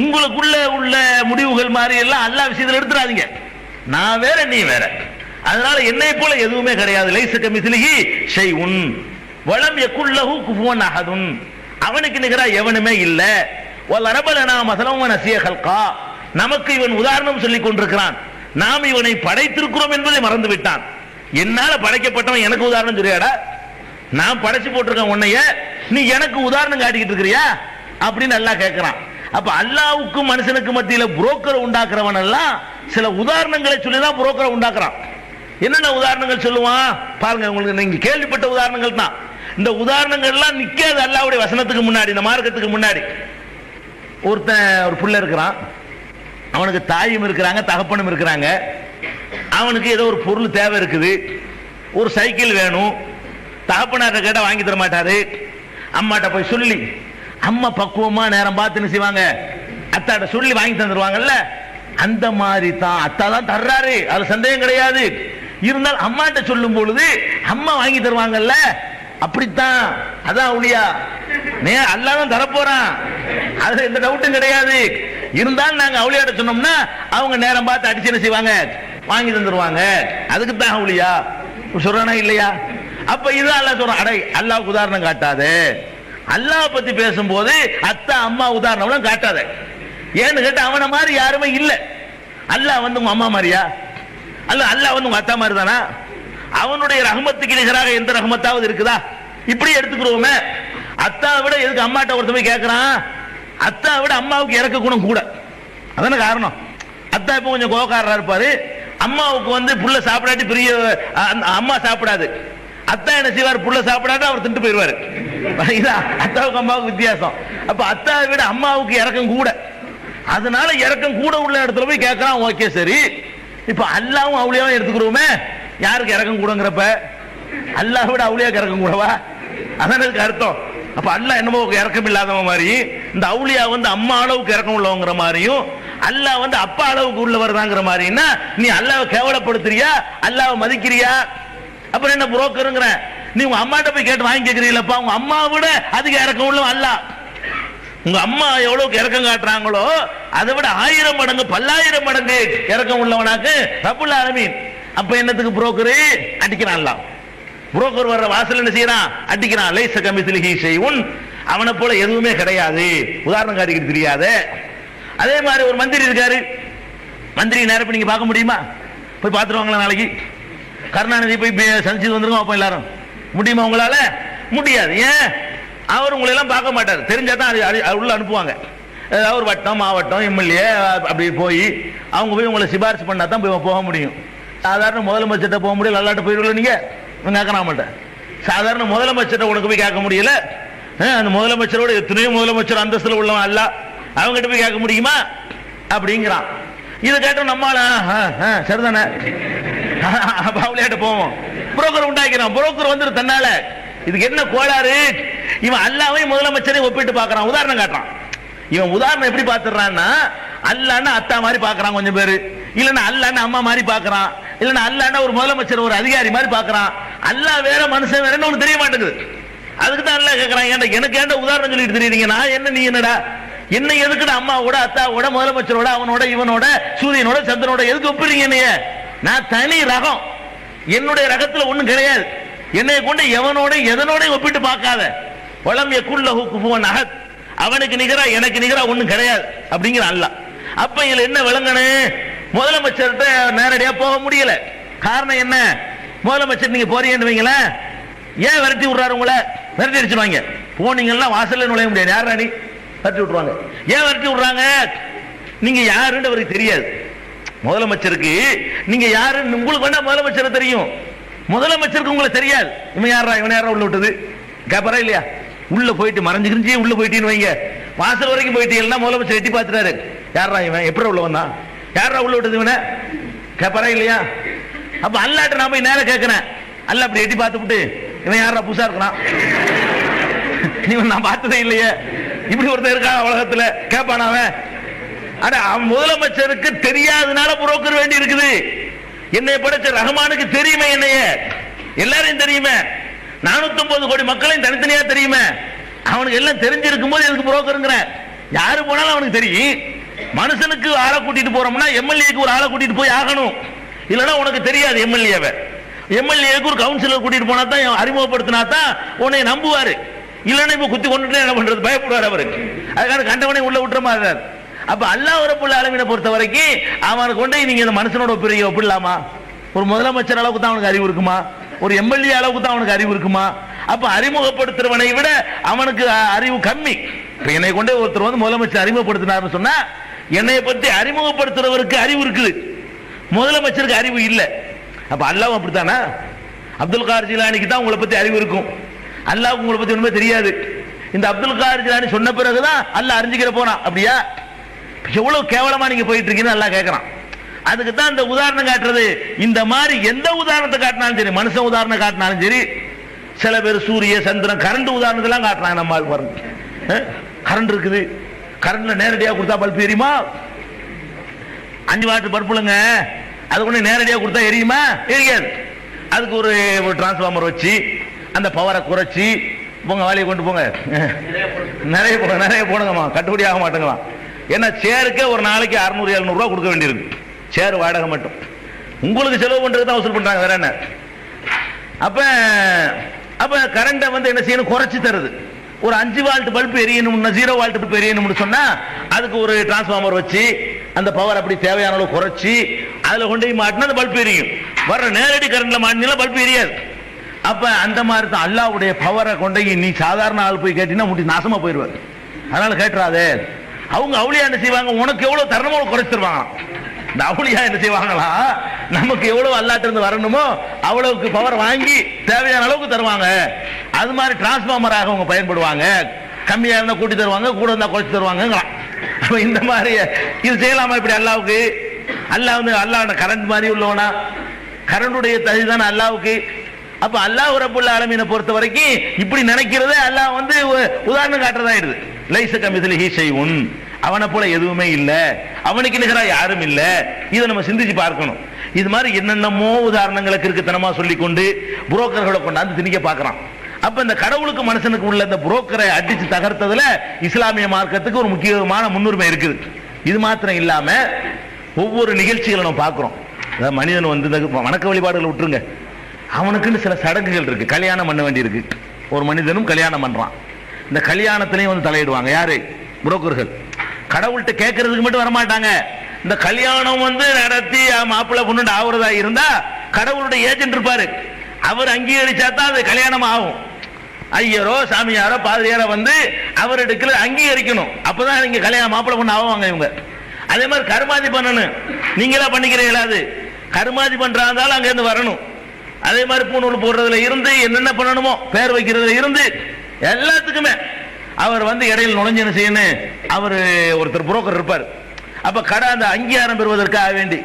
உங்களுக்குள்ள உள்ள முடிவுகள் மாதிரி எல்லாம் அல்லாஹ் விஷயத்துல எடுத்துறாதீங்க. நான் வேற, நீ வேற. அதனால என்னை போல எதுவுமே கிடையாது. லைஸ கமிஸ்லிஹி ஷைஉன் வலம் யகுல் லஹு குஃபுவன் அஹதுன், அவனுக்கு நிகரா எவனுமே இல்ல. வலரபலனா மஸலம் வனசிய கல்கா, நமக்கு இவன் உதாரணம் சொல்லிக் கொண்டிருக்கிறான், நாம் இவனை படைத்திருக்கிறோம் என்பதை மறந்து விட்டான். என்னால படைக்கப்பட்டவன் எனக்கு உதாரணம் சொல்றியாடா? நான் படைச்சு போட்டிருக்கேன் உன்னைய, நீ எனக்கு உதாரணம் காட்டிக்கிட்டு இருக்கிறியா அப்படின்னு அல்லாஹ் கேட்கிறான். அப்ப அல்லாஹ்வுக்கும் மனுஷனுக்கு மத்தியில புரோக்கர் உண்டாக்குறவன் எல்லாம் சில உதாரணங்களை சொல்லிதான் புரோக்கரை உண்டாக்குறான். என்னென்ன உதாரணங்கள் சொல்லுவான் பாருங்க, உங்களுக்கு நீங்க கேள்விப்பட்ட உதாரணங்கள் தான். இந்த உதாரணங்கள் எல்லாம் நிக்காது அல்லாஹ்வுடைய வசனத்துக்கு முன்னாடி, இந்த மார்க்கத்துக்கு முன்னாடி. ஒருத்தன் ஒரு புள்ள இருக்கிறான், அவனுக்கு தாயும் இருக்கிறாங்க, தகப்பனும் இருக்கிறாங்க. அவனுக்கு ஏதோ ஒரு பொருள் தேவை இருக்குது, ஒரு சைக்கிள் வேணும். தகப்பனார்ட்ட கேட்டா வாங்கி தர மாட்டாரு. அம்மாட்ட போய் சொல்லி, அம்மா பக்குவமா நேரம் பார்த்து என்ன செய்வாங்க, அத்தாட்ட சொல்லி வாங்கி தந்துருவாங்கல்ல. அந்த மாதிரி தான் அத்தா தான் தர்றாரு, அது சந்தேகம் கிடையாது. இருந்தால் அம்மாட்ட சொல்லும் பொழுது அம்மா வாங்கி தருவாங்கல்ல, அப்படித்தான். அதான் உளியா, அல்லாஹ் தான் தரப்போறான், அதுல எந்த டவுட்டும் கிடையாது. இருந்தாலும் நாங்க அவுளியாட்ட சொன்னோம்னா அவங்க நேரம் பார்த்து அடிச்சு என்ன செய்வாங்க, வாங்கி தந்துருவாங்க. அதுக்கு தான் அவுளியா சொல்றானா இல்லையா? அப்ப இது அல்லாஹ் சொல்றான். அடை, அல்லாஹ்வுக்கு உதாரணம் காட்டாத. அல்லாஹ் பத்தி பேசும்போது அத்தா அம்மா உதாரணம் காட்டாத. ஏன்னு கேட்டா அவனை மாதிரி யாருமே இல்ல. அல்லாஹ் வந்து உங்க அம்மா மாதிரியா? அல்லாஹ் வந்து உங்க அத்தா மாதிரி தானா? அவனுடைய ரஹ்மத்துக்கு நிகராக எந்த ரஹ்மத்தாவது இருக்குதா? இப்படி எடுத்துக்கிறோமே. அத்தாவை விட எதுக்கு அம்மாட்ட ஒருத்த போய் கேட்கிறான்? அத்தாவை விட அம்மாவுக்கு இறக்க குணம் கூட. அதான காரணம். அத்தா இப்ப கொஞ்சம் கோவக்காரரா இருப்பாரு. அம்மாவுக்கு வந்து புள்ள சாப்பிடாட்டி பெரிய அம்மா சாப்பிடாது. அத்தா என்ன செய்வார், புள்ள சாப்பிடாட்டு அவர் திண்டு போயிருவாரு. அத்தாவுக்கு அம்மாவுக்கு வித்தியாசம். அப்ப அத்தாவை விட அம்மாவுக்கு இறக்கம் கூட. அதனால இறக்கம் கூட உள்ள இடத்துல போய் கேட்கறான். ஓகே சரி, இப்ப அல்லாவும் அவுளியாவும் எடுத்துக்கிறோமே, யாருக்கு இறக்கம் கூடங்கிறப்ப அல்லாஹ் விட அவுளியாக்கு இறக்கம் கூடவா? அதான் அதுக்கு அர்த்தம். அப்ப அல்லாஹ் என்னமோ இறக்கம் இல்லாதவன் மாதிரி, இந்த அவுளியா வந்து அம்மா அளவுக்கு இறக்கம் உள்ளவங்கிற மாதிரியும், அல்லாஹ் வந்து அப்பா அளவுக்கு உள்ளவர் தாங்கிற மாதிரின்னா, நீ அல்லாஹ்வை கேவலப்படுத்துறியா, அல்லாஹ்வை மதிக்கிறியா? அப்புறம் என்ன புரோக்கருங்கிற? நீ உங்க அம்மாட்ட போய் கேட்டு வாங்கி கேட்கறீங்களப்பா, உங்க அம்மா விட அதிக இறக்கம் உள்ளவன் அல்லாஹ். உங்க அம்மா எவ்வளவுக்கு இறக்கம் காட்டுறாங்களோ அதை விட 1000 மடங்கு 10000 மடங்கு இறக்கம் உள்ளவனாக்கு ரப்புல் ஆலமீன். அப்ப என்னத்துக்கு புரோக்கரு அடிக்கிறான்? அல்லாஹ் புரோக்கர் வர்ற வாசல் என்ன செய்யறான்? அடிக்கிறான். லைஸ கமிஸ்லிஹி ஷைஉன், அவனை போல எதுவுமே கிடையாது, உதாரணம் காட்டிக்கிட்டு தெரியாத. அதே மாதிரி ஒரு மந்திரி இருக்காரு. மந்திரி நேரம் நீங்க பார்க்க முடியுமா? போய் பார்த்துருவாங்களா? நாளைக்கு கருணாநிதி போய் சந்திச்சு வந்துருக்கோம் அப்ப எல்லாரும் முடியுமா? உங்களால முடியாது. ஏன்? அவர் உங்களை எல்லாம் பார்க்க மாட்டார். தெரிஞ்சாதான் உள்ள அனுப்புவாங்க. ஏதாவது ஒரு வட்டம், மாவட்டம், எம்எல்ஏ அப்படி போய் அவங்க போய் உங்களை சிபாரிசு பண்ணா தான் போக முடியும். சாதாரண முதலமைச்சர்கிட்ட போக முடியல, நல்லாட்ட போயிடுவீங்க. நீங்க கேட்க மாட்டேன். சாதாரண முதலமைச்சர்கிட்ட உனக்கு போய் கேட்க முடியல. அந்த முதலமைச்சரோட எத்தனையோ முதலமைச்சர் அந்தஸ்துல உள்ளவன் அல்ல, அவங்ககிட்ட போய் கேட்க முடியுமா அப்படிங்கிறான். இதை கேட்டோம் நம்மளால சரிதானே அவளையாட்ட போவோம். புரோக்கர் உண்டாக்கிறான். புரோக்கர் வந்து தன்னால இதுக்கு என்ன கோளாறு? இவன் அல்லாவையும் முதலமைச்சரையும் ஒப்பிட்டு பார்க்கறான், உதாரணம் காட்டுறான். இவன் உதாரணம் எப்படி பார்த்துறான்னா, அல்லான்னா அத்தா மாதிரி பார்க்கறான் கொஞ்சம் பேரு, இல்லன்னா அல்லான்னா அம்மா மாதிரி பார்க்கறான், இல்லன்னா அல்லான்னா ஒரு முதலமைச்சர் ஒரு அதிகாரி மாதிரி பார்க்கறான். அல்லாஹ் வேற மனுஷன் வேறன்னு ஒண்ணு தெரிய மாட்டேங்குது. அதுக்கு தான் அல்லாஹ் கேட்கறான், ஏன்டா எனக்கு ஏன்டா உதாரணம் சொல்லிட்டு தெரியுறீங்க? நான் என்ன நீ என்னடா? என்ன எதுக்குடா அம்மாவோட அத்தாவோட முதலமைச்சரோட அவனோட இவனோட சூரியனோட சந்திரனோட எதுக்கு ஒப்பிடுறீங்க? என்னைய நான் தனி ரகம், என்னுடைய ரகத்துல ஒண்ணும் கிடையாது. என்னை கொண்டு எவனோட எதனோட ஒப்பிட்டு பார்க்காத. வலம் யகுல்லஹு குஃபுவன் அஹத், அவனுக்கு நிகரா எனக்கு நிகரா ஒண்ணும் கிடையாது அப்படிங்கிற அல்லாஹ். அப்ப இதுல என்ன விளங்கணும்? முதலமைச்சர்கிட்ட நேரடியா போக முடியல. காரணம் என்ன? முதலமைச்சர் நீங்க போறீங்கன்னு வைங்களேன், ஏன் விரட்டி விடுறாரு? உங்களை விரட்டி அடிச்சுடுவாங்க. போனீங்கன்னா வாசல்ல நுழைய முடியாது. யார் ராணி விரட்டி விட்டுருவாங்க. ஏன் விரட்டி விடுறாங்க? நீங்க யாருன்னு அவருக்கு தெரியாது. முதலமைச்சருக்கு நீங்க யாருன்னு உங்களுக்கு வேணா முதலமைச்சர் தெரியும், முதலமைச்சருக்கு உங்களை தெரியாது. இவன் யாரா இவன் யாரா உள்ள விட்டது கேப்பரா இல்லையா? உள்ள போயிட்டு மறைஞ்சுக்கிறிஞ்சி உள்ள போயிட்டீன்னு வைங்க, வாசல் வரைக்கும் போயிட்டீங்கன்னா முதலமைச்சர் எட்டி பார்த்துட்டாரு, யாரா இவன் எப்படி உள்ள வந்தான், யாரா உள்ள விட்டது இவனை கேப்பரா இல்லையா? அப்ப அல்லாட்ட நான் போய் நேரம் கேட்கிறேன், அல்ல அப்படி எட்டி பார்த்துட்டு இவன் யாரா புதுசா இருக்கிறான், இவன் நான் பார்த்ததே இல்லையே, இப்படி ஒருத்தர் இருக்கா உலகத்துல கேட்பான் அவன்? அவன் முதலமைச்சருக்கு தெரியாதனால புரோக்கர் வேண்டி இருக்குது. என்னை படைச்ச ரஹ்மானுக்கு தெரியுமே, என்னைய எல்லாரையும் தெரியுமே, 409 கோடி மக்களையும் தனித்தனியா தெரியுமே. அவனுக்கு எல்லாம் தெரிஞ்சிருக்கும் போது எதுக்கு புரோக்கருங்கிற? யாரு போனாலும் அவனுக்கு தெரியும். மனுஷனுக்கு ஆளை கூட்டிட்டு போறோம்னா எம்எல்ஏக்கு ஒரு ஆளை கூட்டிட்டு போய் ஆகணும், இல்லைன்னா உனக்கு தெரியாது. எம்எல்ஏக்கு ஒரு கவுன்சிலர் கூட்டிட்டு போனா தான், அறிமுகப்படுத்தினா தான் உன்னை நம்புவாரு. இல்லைன்னா இப்ப குத்தி கொண்டுட்டு என்ன பண்றது? பயப்படுவார் அவருக்கு. அதுக்காக கண்டவனை உள்ள விட்டுற மாதிரி. அப்ப அல்லாஹ் ரப்புல் ஆலமீனை பொறுத்த வரைக்கும் அவனை கொண்டு நீங்க இந்த மனுஷனோட ஒப்பிடலாமா? ஒரு முதலமைச்சர் அளவுக்கு தான் அவனுக்கு அறிவு இருக்குமா? ஒரு எம்எல்ஏ அளவுக்கு தான் அவனுக்கு அறிவு இருக்குமா? அப்ப அறிமுகப்படுத்துறவனை விட அவனுக்கு அறிவு கம்மி. இப்ப என்னை கொண்டே ஒருத்தர் வந்து முதலமைச்சர் அறிமுகப்படுத்தினார்னு சொன்னா, என்னை பற்றி அறிமுகப்படுத்துறவருக்கு அறிவு இருக்குது, முதலமைச்சருக்கு அறிவு இல்லை. அப்ப அல்லாஹ் அப்படித்தானா? அப்துல் காதர் ஜிலானிக்கு தான் உங்களை பத்தி அறிவு இருக்கும், அல்லாஹ்வுக்கு உங்களை பத்தி ஒண்ணுமே தெரியாது. இந்த அப்துல் காதர் ஜிலானி சொன்ன பிறகுதான் அல்லாஹ் அறிஞ்சிக்கிற போறான். அப்படியா? எவ்வளவு கேவலமா நீங்க போயிட்டு இருக்கீங்கன்னு அல்லாஹ் கேட்கறான். அதுக்கு தான் இந்த உதாரணம் காட்டுறது. இந்த மாதிரி எந்த உதாரணத்தை காட்டினாலும் சரி, மனுஷன் உதாரணம் காட்டினாலும் சரி, சில பேர் சூரிய சந்திரன் கரண்ட் உதாரணத்தெல்லாம் காட்டுறாங்க. நம்ம ஆள் பாருங்க, கரண்ட் இருக்குது, கரண்ட்ல நேரடியாக கொடுத்தா பல்ப் எரியுமா? 5 வாட் பல்புலங்க, அது கொண்டு நேரடியாக கொடுத்தா எரியுமா? எரியாது. அதுக்கு ஒரு டிரான்ஸ்ஃபார்மர் வச்சு அந்த பவரை குறைச்சி போங்க, வேலையை கொண்டு போங்க, நிறைய போடுங்கம்மா, கட்டுப்படி ஆக மாட்டேங்களாம். ஏன்னா சேருக்கே ஒரு நாளைக்கு 600-700 ரூபா கொடுக்க வேண்டியிருக்கு, சேர் வாடகை மட்டும். உங்களுக்கு செலவு பண்றது தான் வசூல் பண்றாங்க, வேற என்ன? அப்ப கரண்டை வந்து என்ன செய்யணும்? குறைச்சி தருது. ஒரு 5 வால்ட் பல்ப் எரியணும்னா 0 வால்ட் பல்ப் எரியணும்னு சொன்னா அதுக்கு ஒரு டிரான்ஸ்ஃபார்மர் வச்சு அந்த பவர் அப்படி தேவையான அளவு குறைச்சி அதுல கொண்டு மாட்டினா அந்த பல்ப் எரியும். வர்ற நேரடி கரண்ட்ல மாட்டினா பல்ப் எரியாது. அப்ப அந்த மாதிரி தான் அல்லாஹ்வுடைய பவரை கொண்டு நீ சாதாரண ஆள் போய் கேட்டீங்கன்னா முடி நாசமா போயிடுவார். அதனால கேட்டுறாதே. அவங்க அவுளியா என்ன செய்வாங்க? உனக்கு எவ்வளவு தரணுமோ குறைச்சிருவாங்க. இந்த அவுளியா என்ன செய்வாங்களா? நமக்கு எவ்வளவு அல்லாஹ்ட்ட இருந்து வரணுமோ அவ்வளவுக்கு பவர் வாங்கி தேவையான அளவுக்கு தருவாங்க. அது மாதிரி டிரான்ஸ்ஃபார்மராக அவங்க பயன்படுவாங்க. கம்மியா இருந்தா கூட்டி தருவாங்க, கூட இருந்தா குறைச்சி தருவாங்க. இந்த மாதிரி இது செய்யலாமா இப்படி அல்லாவுக்கு? அல்லாஹ் வந்து அல்லாஹ் கரண்ட் மாதிரி உள்ளவனா? கரண்டுடைய தகுதிதானே அல்லாவுக்கு. அப்ப அல்லாஹ் ரப்புல் ஆலமீனை பொறுத்த வரைக்கும் இப்படி நினைக்கிறதே அல்லாஹ் வந்து உதாரணம் காட்டுறதாயிடுது. லைஸ கமிஸ்லிஹி ஷைஉன், அவனை போல எதுவுமே இல்ல, அவனுக்கு நிகரா யாரும் இல்ல. இதை நம்ம சிந்திச்சு பார்க்கணும். இது மாதிரி என்னென்னமோ உதாரணங்களை கிறுக்குத்தனமா சொல்லிக்கொண்டு புரோக்கர்களை கொண்டாந்து திணிக்க பார்க்கறான். அப்ப இந்த கடவுளுக்கு மனுஷனுக்கு உள்ள இந்த புரோக்கரை அடிச்சு தகர்த்ததுல இஸ்லாமிய மார்க்கத்துக்கு ஒரு முக்கியமான முன்னுரிமை இருக்குது. இது மாத்திரம் இல்லாம ஒவ்வொரு நிகழ்ச்சிகளை நம்ம பார்க்கிறோம். மனிதன் வந்து வணக்க வழிபாடுகளை விட்டுருங்க, அவனுக்குன்னு சில சடங்குகள் இருக்கு. கல்யாணம் பண்ண வேண்டி இருக்கு. ஒரு மனிதனும் கல்யாணம் பண்றான். இந்த கல்யாணத்திலையும் வந்து தலையிடுவாங்க யாரு? புரோக்கர்கள். கடவுள்கிட்ட கேட்கறதுக்கு மட்டும் வரமாட்டாங்க. இந்த கல்யாணம் வந்து நடத்தி மாப்பிள்ளை பொண்ணு ஆகுறதா இருந்தா கடவுளுடைய ஏஜென்ட் இருப்பாரு, அவர் அங்கீகரிச்சா தான் அது கல்யாணம் ஆகும். ஐயரோ சாமியாரோ பாதிரியாரோ வந்து அவர் எடுக்கல அங்கீகரிக்கணும், அப்பதான் நீங்க கல்யாணம் மாப்பிள்ளை பொண்ணு ஆவாங்க இவங்க. அதே மாதிரி கருமாதி பண்ணணும், நீங்களா பண்ணிக்கிறீங்களாது கருமாதி பண்றாந்தாலும் அங்க இருந்து வரணும். அதே மாதிரி பூணூல் போடுறதுல இருந்து என்னென்ன பண்ணணுமோ பேர் வைக்கிறதுல இருந்து எல்லாத்துக்குமே அவர் வந்து இடையில் நுழைஞ்சு என்ன செய்யணும், அவர் ஒருத்தர் புரோக்கர் இருப்பார். அப்ப கடை அந்த அங்கீகாரம் பெறுவதற்காக வேண்டி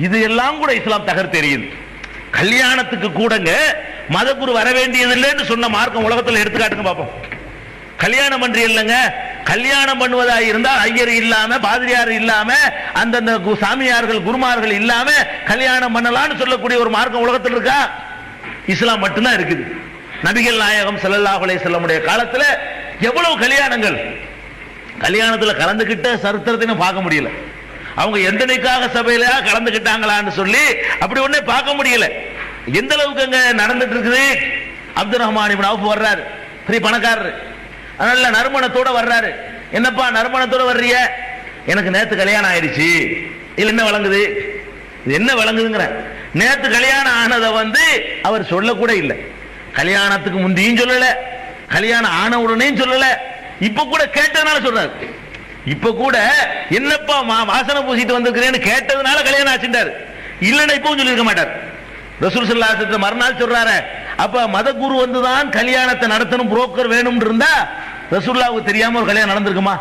இது எல்லாம் கூட இஸ்லாம் தகர் தெரியுது. கல்யாணத்துக்கு கூடங்க மதகுரு வர வேண்டியது இல்லைன்னு சொன்ன மார்க்கம் உலகத்தில் எடுத்துக்காட்டுங்க பார்ப்போம். கல்யாணம் பண்றீ இல்லைங்க, கல்யாணம் பண்ணுவதா இருந்தால் ஐயர் இல்லாம பாதிரியார் இல்லாம அந்தந்த சாமியார்கள் குருமார்கள் இல்லாம கல்யாணம் பண்ணலாம்னு சொல்லக்கூடிய ஒரு மார்க்கம் உலகத்தில் இருக்கா? இஸ்லாம் மட்டும்தான் இருக்குது. நபிகள் நாயகம் ஸல்லல்லாஹு அலைஹி வஸல்லமுடைய காலத்துல எவ்வளவு கல்யாணங்கள், கல்யாணத்துல கலந்துகிட்ட சரித்திரத்தை பார்க்க முடியல. அவங்க எந்தனைக்காக சபையில கலந்துகிட்டாங்களான்னு சொல்லி அப்படி ஒண்ணே பார்க்க முடியல. எந்த அளவுக்கு அங்க நடந்துட்டு இருக்குது. அப்துல் ரஹ்மான் இப்னு அவுஃப் வர்றாரு, பெரிய பணக்காரர், நல்ல நறுமணத்தோட வர்றாரு. என்னப்பா நறுமணத்தோட வர்றீங்க? எனக்கு நேத்து கல்யாணம் ஆயிடுச்சு. இல்ல என்ன வழங்குது, என்ன வழங்குதுங்கிற நேத்து கல்யாணம் ஆனதை வந்து அவர் சொல்லக்கூட இல்லை. கல்யாணத்துக்கு முந்தியும் சொல்லல, கல்யாணம் ஆன உடனேயும் சொல்லல, இப்ப கூட கேட்டதுனால சொல்றாரு. இப்ப கூட என்னப்பா வாசனை பூசிட்டு வந்திருக்கிறேன்னு கேட்டதுனால கல்யாணம் ஆச்சுட்டாரு. இல்லைன்னா இப்பவும் சொல்லியிருக்க மாட்டார். ரசூல் ஸல்லல்லாஹு அலைஹி வஸல்லம் மறுநாள் சொல்றாரு, அப்ப மதகுரு வந்துதான் கல்யாணத்தை நடத்தணும், புரோக்கர் வேணும் இருந்தா ரசூலுல்லாஹ்வுக்கு தெரியாம ஒரு கல்யாணம் நடந்திருக்குமா?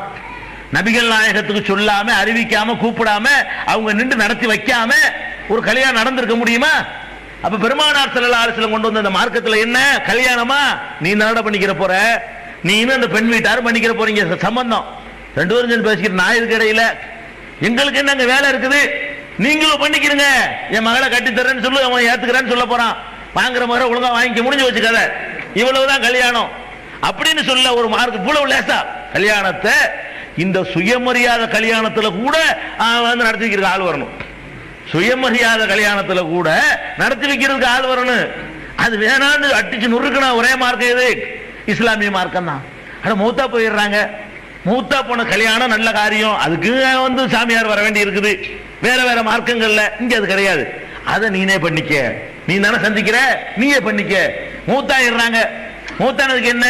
நபிகள் நாயகத்துக்கு சொல்லாம அறிவிக்காம கூப்பிடாம அவங்க நின்று நடத்தி வைக்காம ஒரு கல்யாணம் நடந்திருக்க முடியுமா? அப்ப பெருமானார் ஸல்லல்லாஹு அலைஹி வஸல்லம் கொண்டு வந்த அந்த மார்க்கத்துல என்ன கல்யாணமா? நீ நட பண்ணிக்கிற போற, நீ இன்னும் அந்த பெண் வீட்டாரும் பண்ணிக்கிற போறீங்க சம்பந்தம், ரெண்டு பேரும் சேர்ந்து பேசிக்கிட்டு நான் இதுக்கு இடையில எங்களுக்கு என்ன அங்க வேலை இருக்குது, நீங்களும் பண்ணிக்கிறீங்க, என் மகளை கட்டி தரேன்னு சொல்லு, அவன் ஏத்துக்கிறேன்னு சொல்ல போறான், வாங்குற மாதிரி ஒழுங்கா வாங்கி முடிஞ்சு வச்சுக்காத, இவ்வளவுதான் கல்யாணம் அப்படின்னு சொல்ல ஒரு மார்க் இவ்வளவு லேசா கல்யாணத்தை இந்த சுயமரியாதை கல்யாணத்துல கூட வந்து நடத்தி வைக்கிறதுக்கு ஆள் வரணும். சுயமரியாதை கல்யாணத்துல கூட நடத்தி வைக்கிறதுக்கு ஆள் வரணும். அது வேணான்னு அடிச்சு நுறுக்கணும். ஒரே மார்க்கம் எது? இஸ்லாமிய மார்க்கம் தான். ஆனா மூத்தா போயிடுறாங்க. மூத்தா போன கல்யாணம் நல்ல காரியம், அதுக்கு வந்து சாமியார் வர வேண்டி இருக்குது. வேற வேற மார்க்கங்கள்ல இங்க அது கிடையாது. அதை நீனே பண்ணிக்க, நீ தானே சந்திக்கிற, நீயே பண்ணிக்க. மூத்தாயிடுறாங்க. மூத்தானதுக்கு என்ன?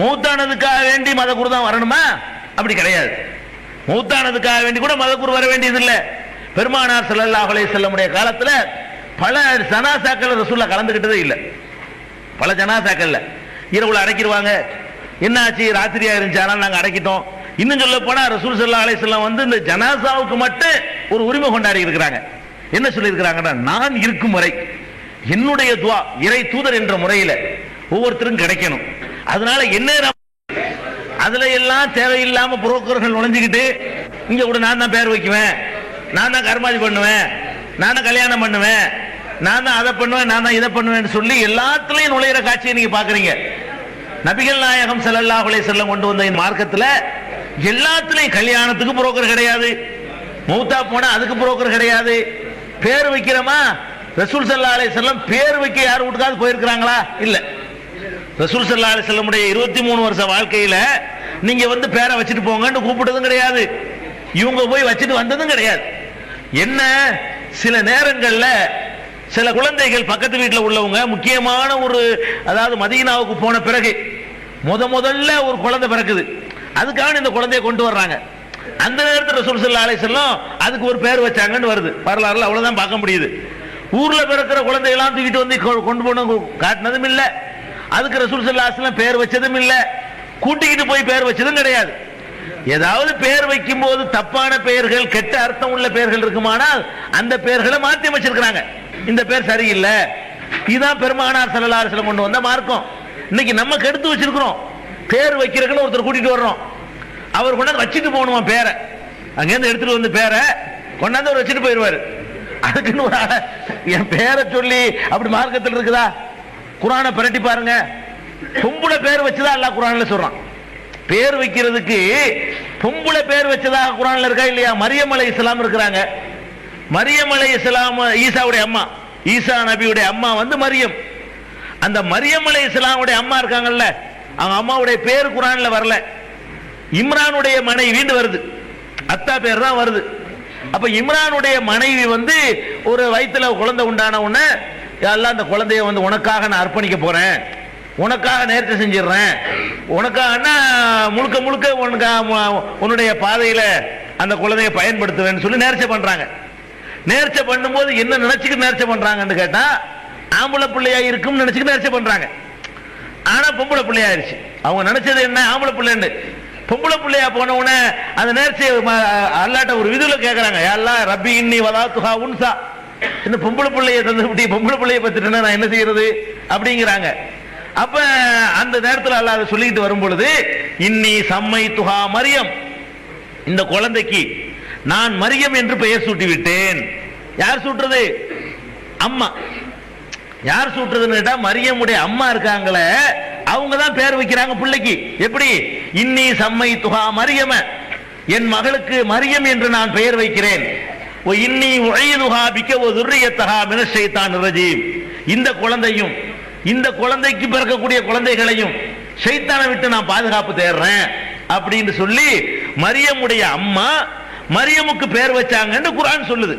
மூத்தானதுக்காக வேண்டி மதகுரு தான் வரணுமா? அப்படி கிடையாது. மூத்தானதுக்காக வேண்டி கூட மதகுரு வர வேண்டியது இல்லை. பெருமானார் ஸல்லல்லாஹு அலைஹி வஸல்லமுடைய காலத்துல பல ஜனாசாக்கள் ரசூலுல்லாஹ் கலந்துகிட்டதே இல்லை. பல ஜனாசாக்கள்ல இரவுல அடக்கிடுவாங்க. என்னாச்சு, ராத்திரியா இருந்துச்சு, நாங்க அடக்கிட்டோம். இன்னும் சொல்ல போனா ரசூல் ஸல்லல்லாஹு அலைஹி வஸல்லம் வந்து இந்த ஜனாசாவுக்கு மட்டும் ஒரு உரிமை கொண்டாடி இருக்கிறாங்க. என்ன சொல்லி இருக்கிறாங்கன்னா, நான் இருக்கும் வரை என்னுடைய துவா இறை தூதர் என்ற முறையில ஒவ்வொருத்தரும் கிடைக்கணும். அதனால என்ன அதுல எல்லாம் தேவையில்லாம புரோக்கர்கள் நுழைஞ்சுக்கிட்டு இங்க கூட நான் தான் பேர் வைக்குவேன், நான் தான் கர்மாதி பண்ணுவேன், நான் தான் கல்யாணம் பண்ணுவேன், நான் தான் அதை பண்ணுவேன், நான் தான் இதை பண்ணுவேன்னு சொல்லி எல்லாத்துலயும் நுழையிற காட்சியை நீங்க பாக்குறீங்க. நபிகள் நாயகம் ஸல்லல்லாஹு அலைஹி வஸல்லம் கொண்டு வந்த இந்த மார்க்கத்துல எல்லாத்துலயும் கல்யாணத்துக்கு புரோக்கர் கிடையாது, மௌத்தா போனா அதுக்கு புரோக்கர் கிடையாது. பேர் வைக்கிறோமா? ரசூல் ஸல்லல்லாஹு அலைஹி வஸல்லம் பேர் வைக்க யார் வீட்டுக்காவது போயிருக்கிறாங்களா? இல்ல. ரசூல் ஸல்லல்லாஹு அலைஹி வஸல்லமுடைய 23 வருஷ வாழ்க்கையில நீங்க வந்து பேரை வச்சுட்டு போங்கன்னு கூப்பிட்டதும் கிடையாது, இவங்க போய் வச்சுட்டு வந்ததும் கிடையாது. என்ன, சில நேரங்கள்ல சில குழந்தைகள் பக்கத்து வீட்டில் உள்ளவங்க முக்கியமான ஒரு, அதாவது மதீனாவுக்கு போன பிறகு முதல்ல ஒரு குழந்தை பிறக்குது, அதுக்காக இந்த குழந்தையை கொண்டு வர்றாங்க. அந்த நேரத்தில் ரசூல் ஸல்லல்லாஹு அலைஹி வஸல்லம் அதுக்கு ஒரு பேர் வச்சாங்கன்னு வருது வரலாறுல, அவ்வளவுதான் பார்க்க முடியுது. ஊர்ல பிறக்கிற குழந்தையெல்லாம் தூக்கிட்டு வந்து கொண்டு போன காட்டினதும் இல்லை, அதுக்கு ரசூல் ஸல்லல்லாஹு அலைஹி வஸல்லம் பேர் வச்சதும் இல்லை, கூட்டிக்கிட்டு போய் பேர் வச்சதும் கிடையாது. ஏதாவது பெயர் வைக்கும் போது தப்பான பெயர்கள், கெட்ட அர்த்தம் உள்ள பெயர்கள் இருக்குமானால் அந்த பெயர்களை மாற்றி அமைச்சிருக்கிறாங்க. இந்த பேர் சரியில்லை, இதுதான் பெருமானார் ஸல்லல்லாஹு அலைஹி வஸல்லம் கொண்டு வந்த மார்க்கம். இன்னைக்கு நம்ம கெடுத்து வச்சிருக்கிறோம். பேர் வைக்கிறதுக்குன்னு ஒருத்தர் கூட்டிட்டு வர்றோம், அவர் கொண்டாந்து வச்சுட்டு போகணுமா பேரை, அங்கேருந்து எடுத்துட்டு வந்து பேரை கொண்டாந்து அவர் வச்சுட்டு போயிடுவாரு. அதுக்குன்னு ஒரு ஆளை என் பேரை சொல்லி அப்படி மார்க்கத்தில் இருக்குதா? குர்ஆனை பிரட்டி பாருங்க, பொம்பளை பேர் வச்சுதான் அல்லாஹ் குர்ஆன்ல சொல்றான். பேர் வைக்கிறதுக்கு பொம்பளை பேர் வச்சதா குர்ஆன்ல இருக்கா இல்லையா? மரியம் அலைஹிஸ்ஸலாம் இருக்கிறாங்க. மரியம் அலைஹிஸ்ஸலாம் ஈசாவுடைய அம்மா, ஈசா நபியுடைய அம்மா வந்து மரியம். அந்த மரியம் அலைஹிஸ்ஸலாமுடைய அம்மா இருக்காங்கல்ல, அவங்க அம்மாவுடைய பேர் குர்ஆன்ல வரல. இம்ரானுடைய மனைவின்னு வருது, அத்தா பேர் தான் வருது. அப்ப இம்ரானுடைய மனைவி வந்து ஒரு வயிற்றுல குழந்தை உண்டான உடனே, அல்லாஹ் அந்த குழந்தைய வந்து உனக்காக நான் அர்ப்பணிக்க போறேன், உனக்காக நேர்ச்சி செஞ்சிடறேன், உனக்காக முழுக்க முழுக்க உன்னுடைய பாதையில அந்த குழந்தைய பயன்படுத்துவேன்னு சொல்லி நேர்ச்சை பண்றாங்க. நேர்ச்சை பண்ணும்போது என்ன நினைச்சுக்கிட்டு நேர்ச்சை பண்றாங்கன்னு கேட்டா, ஆம்பளை பிள்ளையா இருக்கும் நினைச்சுக்கிட்டு நேர்ச்சை பண்றாங்க. ஆனா பொம்பளை பிள்ளையாயிருச்சு. அவங்க நினைச்சது என்ன? ஆம்பளை பிள்ளைன்னு. பொம்பளை பிள்ளையா போன உடனே அந்த நேர்ச்சியை அல்லாட்ட ஒரு விதுல கேட்கறாங்க, அல்லாஹ் ரப்பி இன்னி வதாத்துஹா உன்சா, இந்த பொம்பளை பிள்ளைய தந்துவிட்டி, பொம்பளை பிள்ளைய பத்திட்டேன்னா நான் என்ன செய்யறது அப்படிங்கிறாங்க. அப்ப அந்த நேரத்தில் அல்லாஹ் அதை சொல்லிட்டு வரும் பொழுது, இன்னி சம்மை துஹா மரியம், இந்த குழந்தைக்கு நான் மரியம் என்று பெயர் சூட்டி விட்டேன். யார் சூட்டுறது? அம்மா. யார் சூட்டுறதுன்னு கேட்டா, மரியமுடைய அம்மா இருக்காங்களே அவங்க தான் பேர் வைக்கிறாங்க பிள்ளைக்கு. எப்படி? இன்னி சம்மை துஹா மரியம, என் மகளுக்கு மரியம் என்று நான் பெயர் வைக்கிறேன். இன்னி உய்துஹா பிக வ ذُرِّيَّتَهَا மின ஷைத்தானிர் ரஜீம், இந்த குழந்தையும் இந்த குழந்தைக்கு பிறக்கக்கூடிய குழந்தைகளையும் ஷைத்தானை விட்டு நான் பாதுகாப்பு தேடுறேன் அப்படின்னு சொல்லி மரியமுடைய அம்மா மரியமுக்கு பேர் வச்சாங்கன்னு குர்ஆன் சொல்லுது.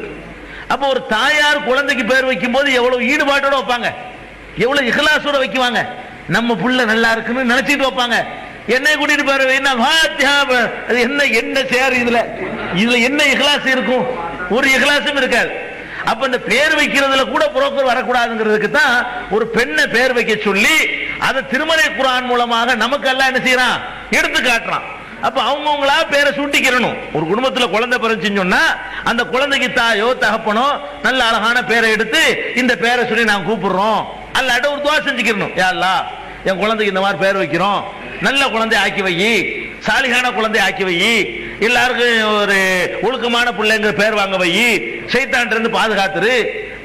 அப்போ ஒரு தாயார் குழந்தைக்கு பேர் வைக்கும் போது எவ்வளவு ஈடுபாட்டோட வைப்பாங்க, எவ்வளவு இஹ்லாஸோட வைக்குவாங்க. நம்ம புள்ள நல்லா இருக்குன்னு நினைச்சிட்டு வைப்பாங்க. என்னை கூட்டிட்டு பேர் வைனா ஃபாத்திஹா, அது என்ன என்ன சேர், இதுல என்ன இஹ்லாஸ் இருக்கும்? ஒரு இஹ்லாஸும் இருக்காது. அப்ப இந்த பேர் வைக்கிறதுல கூட புரோக்கர் வரக்கூடாதுங்கிறதுக்கு தான் ஒரு பெண்ணை பேர் வைக்க சொல்லி அதை திருமறை குர்ஆன் மூலமாக நமக்கு எல்லாம் என்ன செய்யறான்? எடுத்து காட்டுறான். அப்ப அவங்கவுங்களா பேரை சூட்டிக்கிறணும். ஒரு குடும்பத்துல குழந்தை பிறந்துச்சுன்னு சொன்னா அந்த குழந்தைக்கு தாயோ தகப்பனோ நல்ல அழகான பேரை எடுத்து இந்த பேரை சொல்லி நான் கூப்பிடுறோம், அல்லாட்ட ஒரு துவா செஞ்சுக்கிறணும். யா அல்லாஹ், என் குழந்தைக்கு இந்த மாதிரி பேர் வைக்கிறோம், நல்ல குழந்தை ஆக்கி வை, சாலிகான குழந்தை ஆக்கி வை, எல்லாருக்கும் ஒரு ஒழுக்கமான பிள்ளைங்கிற பேர் வாங்க வை, ஷைத்தான் இருந்து பாதுகாத்துரு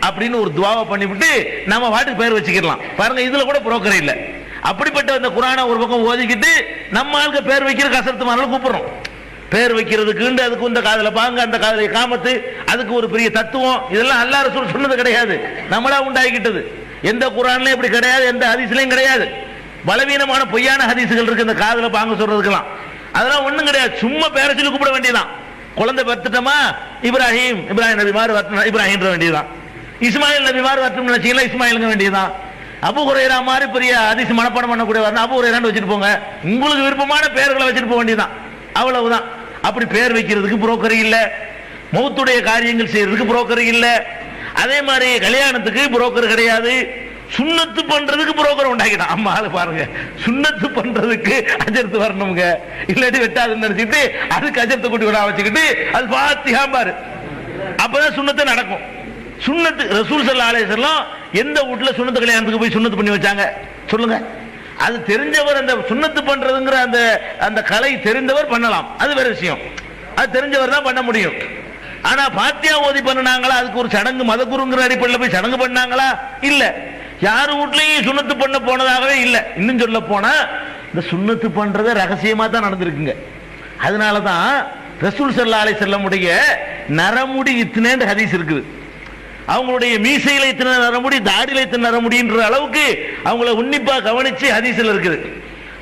அப்படின்னு ஒரு துவாவை பண்ணிவிட்டு நம்ம வாட்டுக்கு பேர் வச்சுக்கலாம். பாருங்க, இதுல கூட புரோக்கர் இல்லை. அப்படிப்பட்ட அந்த குர்ஆனை ஒரு பக்கம் ஓதிக்கிட்டு நம்ம ஆளுக்கு பேர் வைக்கிற கசரத்து மாதிரி கூப்பிடுறோம். பேர் வைக்கிறதுக்கு அதுக்கு இந்த காதல பாங்க, அந்த காதல காமத்து, அதுக்கு ஒரு பெரிய தத்துவம், இதெல்லாம் அல்லாஹ் ரசூல் சொன்னது கிடையாது, நம்மளா உண்டாக்கிட்டது. எந்த குர்ஆன்லயும் இப்படி கிடையாது, எந்த ஹதீஸ்லயும் கிடையாது. பலவீனமான பொய்யான ஹதீஸ்கள் இருக்கு இந்த காதல பாங்க சொல்றதுக்கெல்லாம். அதெல்லாம் ஒண்ணும் கிடையாது. சும்மா பேரை சொல்லி கூப்பிட வேண்டியதான். குழந்தை பெற்றுட்டோமா, இப்ராஹிம், இப்ராஹிம் நபி மாதிரி இப்ராஹிம் வேண்டியதுதான். இஸ்மாயில் நபி மாதிரி வரட்டும் நினைச்சீங்களா, இஸ்மாயிலுங்க வேண்டியதுதான். அபூ ஹுரைரா மாதிரி பெரிய ஹதீஸ் மனப்பாடம் பண்ணக்கூடிய வரணும், அபூ ஹுரைரான்னு வச்சுட்டு போங்க. உங்களுக்கு விருப்பமான பெயர்களை வச்சுட்டு போக வேண்டியதான், அவ்வளவுதான். அப்படி பேர் வைக்கிறதுக்கு புரோக்கர் இல்ல, மௌத்துடைய காரியங்கள் செய்யறதுக்கு புரோக்கர் இல்ல. அதே மாதிரி கல்யாணத்துக்கு புரோக்கர் கிடையாது. சுண்ணத்து பண்றதுக்கு புரோக்கர் உண்டாக்கிட்டான். அம்மா ஆளு பாருங்க, சுண்ணத்து பண்றதுக்கு அஜர்த்து வரணுங்க, இல்லாட்டி வெட்டாதுன்னு நினைச்சிட்டு அதுக்கு அஜர்த்து கூட்டி விட வச்சுக்கிட்டு அது பாத்தியா பாரு, அப்பதான் சுண்ணத்தை நடக்கும். சுண்ணத்து ரசூல் ஸல்லல்லாஹு அலைஹி வஸல்லம் எந்த வீட்டுல சுண்ணத்து கல்யாணத்துக்கு போய் சுண்ணத்து பண்ணி வச்சாங்க சொல்லுங்க? அது தெரிஞ்சவர், அந்த சுண்ணத்து பண்றதுங்கிற அந்த அந்த கலை தெரிந்தவர் பண்ணலாம், அது வேற விஷயம். அது தெரிஞ்சவர் தான் பண்ண முடியும். ஆனா பாத்தியா ஓதி பண்ணாங்களா, அதுக்கு ஒரு சடங்கு மதகுருங்கிற அடிப்படையில் போய் சடங்கு பண்ணாங்களா? இல்ல. யாரு வீட்லயும் சுண்ணத்து பண்ண போனதாகவே இல்ல. இன்னும் சொல்ல போனா இந்த சுண்ணத்து பண்றத ரகசியமா தான் நடந்திருக்குங்க. அதனாலதான் ரசூல் ஸல்லல்லாஹு அலைஹி வஸல்லம் உடைய நரமுடி இத்தனை ஹதீஸ் இருக்குது. அவங்களுடைய மீசையில இத்தனை நரமுடி, தாடியில இத்தனை நரமுடின்ற அளவுக்கு அவங்கள உன்னிப்பா கவனிச்சு ஹதீஸ்ல இருக்குது.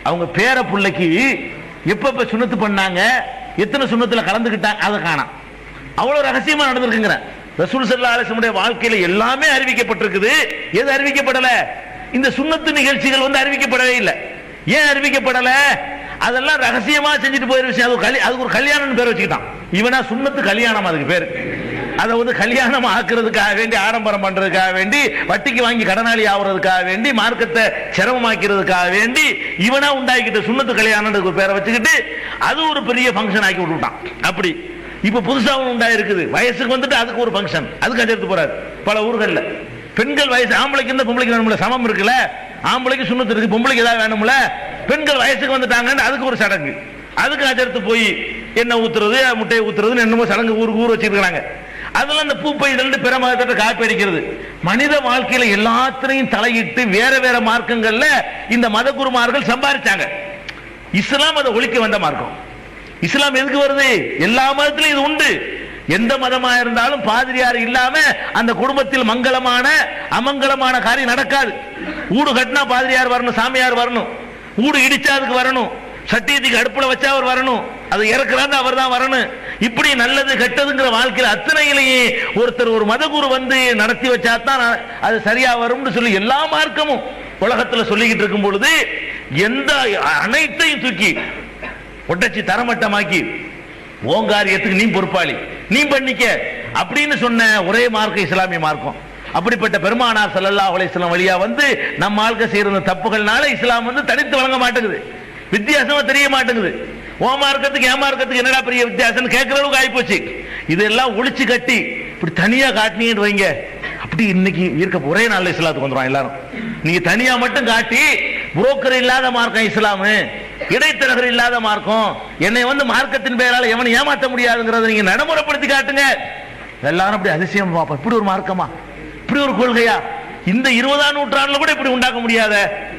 அவங்க பேர பிள்ளைக்கு எப்ப சுண்ணத்து பண்ணாங்க, எத்தனை சுண்ணத்துல கலந்துக்கிட்டாங்க, அதை காணாம். அவ்வளவு ரகசியமா நடந்திருக்குங்கிற. ரசூல் ஸல்லல்லாஹு அலைஹி வஸல்லம் வாழ்க்கையில எல்லாமே அறிவிக்கப்பட்டிருக்குது. எது அறிவிக்கப்படல? இந்த சுண்ணத்து நிகழ்ச்சிகள் அறிவிக்கப்படவே இல்லை. ஏன் அறிவிக்கப்படல? அதெல்லாம் ரகசியமா செஞ்சுட்டு போயிரு விஷயம். அதுக்கு ஒரு கல்யாணம் பேர் வச்சுக்கிட்டான். இவனா சுண்ணத்து கல்யாணம், அதுக்கு பேரு அதை வந்து கல்யாணம் ஆக்குறதுக்காக வேண்டி, ஆடம்பரம் பண்றதுக்காக வேண்டி, வட்டிக்கு வாங்கி கடனாளி ஆகுறதுக்காக வேண்டி, மார்க்கத்தை சிரமமாக்கிறதுக்காக வேண்டி இவனா உண்டாக்கிட்டு சுன்னத்து கல்யாணம் ஒரு பேரை வச்சுக்கிட்டு அது ஒரு பெரிய ஃபங்க்ஷன் ஆக்கி விட்டுட்டான். அப்படி இப்ப புதுசா உண்டாயிருக்குது, வயசுக்கு வந்துட்டு அதுக்கு ஒரு ஃபங்க்ஷன், அதுக்கு அஜர்த்து போறாரு பல ஊர்கள்ல. பெண்கள் வயசு ஆம்பளைக்கு இருந்தா பொம்பளைக்கு வேணும்ல, சமம் இருக்குல்ல, ஆம்பளைக்கு சுன்னத்து இருக்கு, பொம்பளைக்கு ஏதாவது வேணும்ல. பெண்கள் வயசுக்கு வந்துட்டாங்கன்னு அதுக்கு ஒரு சடங்கு, அதுக்கு அஜர்த்து போய் எண்ணெய் ஊத்துறது, முட்டையை ஊத்துறதுன்னு என்னமோ சடங்கு ஊருக்கு ஊர் வச்சிருக்காங்க. அதெல்லாம் இந்த பூப்பை இதழ் பிற மதத்தை காப்பி அடிக்கிறது. மனித வாழ்க்கையில எல்லாத்திலையும் தலையிட்டு வேற வேற மார்க்கங்கள்ல இந்த மத குருமார்கள் சம்பாதிச்சாங்க. இஸ்லாம் அதை ஒழிக்க வந்த மார்க்கம். இஸ்லாம் எதுக்கு வருது? எல்லா மதத்திலும் இது உண்டு. எந்த மதமா இருந்தாலும் பாதிரியார் இல்லாம அந்த குடும்பத்தில் மங்களமான அமங்கலமான காரியம் நடக்காது. ஊடு கட்டினா பாதிரியார் வரணும், சாமியார் வரணும், ஊடு இடிச்சா அதுக்கு வரணும், சட்டியத்துக்கு அடுப்புல வச்சா அவர் வரணும், அது இறக்குறாங்க அவர் தான் வரணும். இப்படி நல்லது கெட்டதுங்கிற வாழ்க்கையில் அத்தனையிலேயே ஒருத்தர் ஒரு மதகுரு வந்து நடத்தி வச்சா தான் அது சரியா வரும்னு சொல்லி எல்லா மார்க்கமும் உலகத்தில் சொல்லிக்கிட்டு இருக்கும் பொழுது எந்த அனைத்தையும் தூக்கி ஒட்டச்சி தரமட்டமாக்கி ஓங்காரியத்துக்கு நீ பொறுப்பாளி, நீ பண்ணிக்க அப்படின்னு சொன்ன ஒரே மார்க்கம் இஸ்லாமிய மார்க்கம். அப்படிப்பட்ட பெருமானார் ஸல்லல்லாஹு அலைஹி வஸல்லம் வழியா வந்து நம்ம ஆள்க செய்யற தப்புகள்னால இஸ்லாம் வந்து தனித்து வழங்க மாட்டேங்குது, வித்தியாசமா தெரிய மாட்டேங்குது. ஓ மார்க்கத்துக்கு ஏ மார்க்கத்துக்கு என்னடா பெரிய வித்தியாசம் கேட்கிற அளவுக்கு ஆயிப்போச்சு. இதெல்லாம் ஒழிச்சு கட்டி இப்படி தனியா காட்டினீங்கன்னு வைங்க, அப்படி இன்னைக்கு இருக்க ஒரே நாள்ல இஸ்லாத்துக்கு வந்துடும் எல்லாரும். நீங்க தனியா மட்டும் காட்டி புரோக்கர் இல்லாத மார்க்கம் இஸ்லாமு, இடைத்தரகர் இல்லாத மார்க்கம், என்னை வந்து மார்க்கத்தின் பெயரால் எவனை ஏமாற்ற முடியாதுங்கிறத நீங்க நடைமுறைப்படுத்தி காட்டுங்க. எல்லாரும் அப்படி அதிசயம் பார்ப்போம், இப்படி ஒரு மார்க்கமா, இப்படி ஒரு கொள்கையா, இந்த 20ஆம் நூற்றாண்டுல கூட இப்படி உண்டாக்க முடியாத,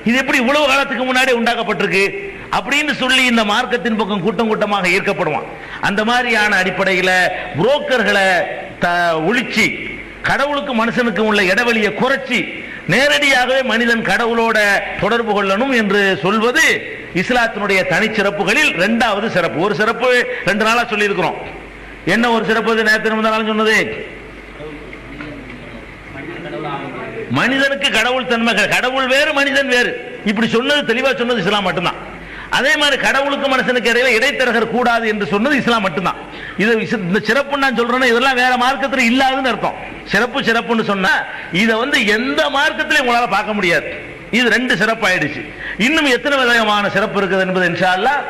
இது எப்படி இவ்வளவு காலத்துக்கு முன்னாடி உண்டாக்கப்பட்டிருக்கு அப்படின்னு சொல்லி இந்த மார்க்கத்தின் பக்கம் கூட்டம் கூட்டமாக ஈர்க்கப்படுவான். அந்த மாதிரியான அடிப்படையில் புரோக்கர்களை ஒழிச்சு கடவுளுக்கு மனுஷனுக்கு உள்ள இடைவெளியை குறைச்சி நேரடியாகவே மனிதன் கடவுளோட தொடர்பு கொள்ளணும் என்று சொல்வது இஸ்லாத்தினுடைய தனிச்சிறப்புகளில் 2வது சிறப்பு. ஒரு சிறப்பு 2 நாளா சொல்லி இருக்கிறோம். என்ன ஒரு சிறப்பு? நேற்று முந்தாலும் சொன்னது மனிதனுக்கு கடவுள் தன்மை, கடவுள் வேறு மனிதன் வேறு, இப்படி சொன்னது தெளிவா சொன்னது இஸ்லாம் மட்டும்தான். அதே மாதிரி கடவுளுக்கு மனுஷனுக்கு இடையில இடைத்தரகர் கூடாது என்று சொன்னது இஸ்லாம் மட்டும்தான். இது இந்த சிறப்பு நான் சொல்றேன்னா இதெல்லாம் வேற மார்க்கத்தில் இல்லாதுன்னு அர்த்தம். சிறப்பு சிறப்புன்னு சொன்னா இதை வந்து எந்த மார்க்கத்திலையும் உங்களால பார்க்க முடியாது. இது 2 சிறப்பு ஆயிடுச்சு. இன்னும் எத்தனை விதமான சிறப்பு இருக்குது என்பது இன்ஷா அல்லாஹ்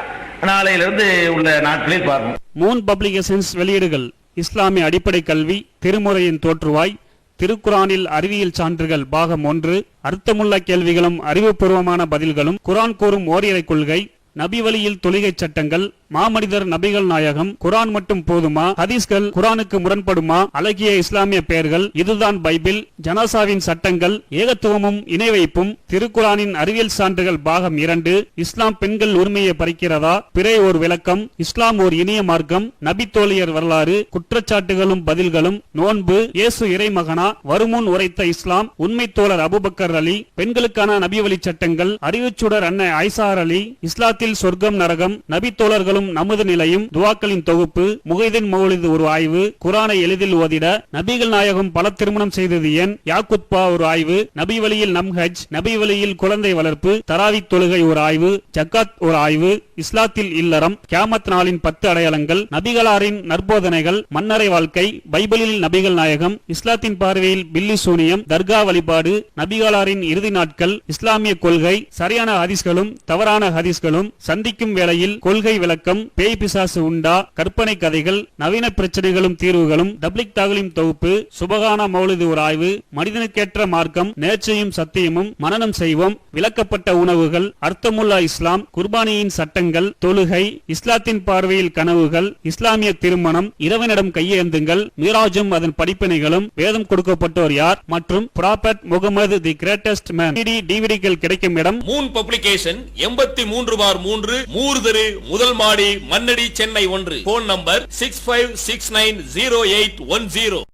நாளையிலிருந்து உள்ள நாட்களில் பார்ப்போம். மூன் பப்ளிகேஷன்ஸ் வெளியீடுகள்: இஸ்லாமிய அடிப்படை கல்வி, திருமுறையின் தோற்றுவாய், திருக்குரானில் அறிவியல் சான்றுகள் பாகம் 1, அர்த்தமுள்ள கேள்விகளும் அறிவுபூர்வமான பதில்களும், குரான் கூறும் ஓரிரை கொள்கை, நபி வழியில் தொழுகை சட்டங்கள், மாமனிதர் நபிகள் நாயகம், குரான் மட்டும் போதுமா, ஹதீஸ்கள் குரானுக்கு முரண்படுமா, அழகிய இஸ்லாமிய பெயர்கள், இதுதான் பைபிள், ஜனாசாவின் சட்டங்கள், ஏகத்துவமும் இணை வைப்பும், திருக்குரானின் அறிவியல் சான்றுகள் பாகம் 2, இஸ்லாம் பெண்கள் உரிமையை பறிக்கிறதா, பிறை ஓர் விளக்கம், இஸ்லாம் ஓர் இனிய மார்க்கம், நபி தோழியர் வரலாறு, குற்றச்சாட்டுகளும் பதில்களும், நோன்பு, இயேசு இறைமகனா, வருமுன் உரைத்த இஸ்லாம், உண்மை தோழர் அபூபக்கர் அலி, பெண்களுக்கான நபி வழி சட்டங்கள், அறிவுச்சுடர் அன்னை ஐசார் அலி, இஸ்லாத்தில் சொர்க்கம் நரகம், நபி தோழர்களும் நமது நிலையும், துவாக்களின் தொகுப்பு, முகைதீன் மௌலிது ஒரு ஆய்வு, குரானை எளிதில் ஓதிட, நபிகள் நாயகம் பல திருமணம் செய்தது ஏன், யாக்குத்பா ஒரு ஆய்வு, நபி வழியில் நம்ஹஜ், நபி வழியில் குழந்தை வளர்ப்பு, தராவி தொழுகை ஒரு ஆய்வு, ஜக்காத் ஒரு ஆய்வு, இஸ்லாத்தில் இல்லறம், கியாமத் நாளின் 10 அடையாளங்கள், நபிகளாரின் நற்போதனைகள், மன்னரை வாழ்க்கை, பைபிளில் நபிகள் நாயகம், இஸ்லாத்தின் பார்வையில் பில்லி சூனியம், தர்கா வழிபாடு, நபிகளாரின் இறுதி நாட்கள், இஸ்லாமிய கொள்கை, சரியான ஹதீஸ்களும் தவறான ஹதீஸ்களும், சந்திக்கும் வேளையில் கொள்கை விளக்கம், பேய் பிசாசு உண்டா, கற்பனை கதைகள், நவீன பிரச்சனைகளும் தீர்வுகளும், தப்லிக் தாகலிம் தொகுப்பு, சுபகான மௌலிது ஒரு ஆய்வு, மனிதனுக்கேற்ற மார்க்கம், நேர்ச்சையும் சத்தியமும், மனனம் செய்வோம், விளக்கப்பட்ட உணவுகள், அர்த்தமுல்லா இஸ்லாம், குர்பானியின் சட்டங்கள், தொழுகை, இஸ்லாத்தின் பார்வையில் கனவுகள், இஸ்லாமிய திருமணம், இரவனிடம் கையேந்துங்கள், மீராஜும் அதன் படிப்பினைகளும், வேதம் கொடுக்கப்பட்டோர் யார் மற்றும் prophet Mohammed the greatest man டிவிடிகள் கிடைக்கும் இடம் மூன் பப்ளிகேஷன் 83/3 மூர்தரு முதல் மாடி மண்ணடி சென்னை 1. Phone number 65690810.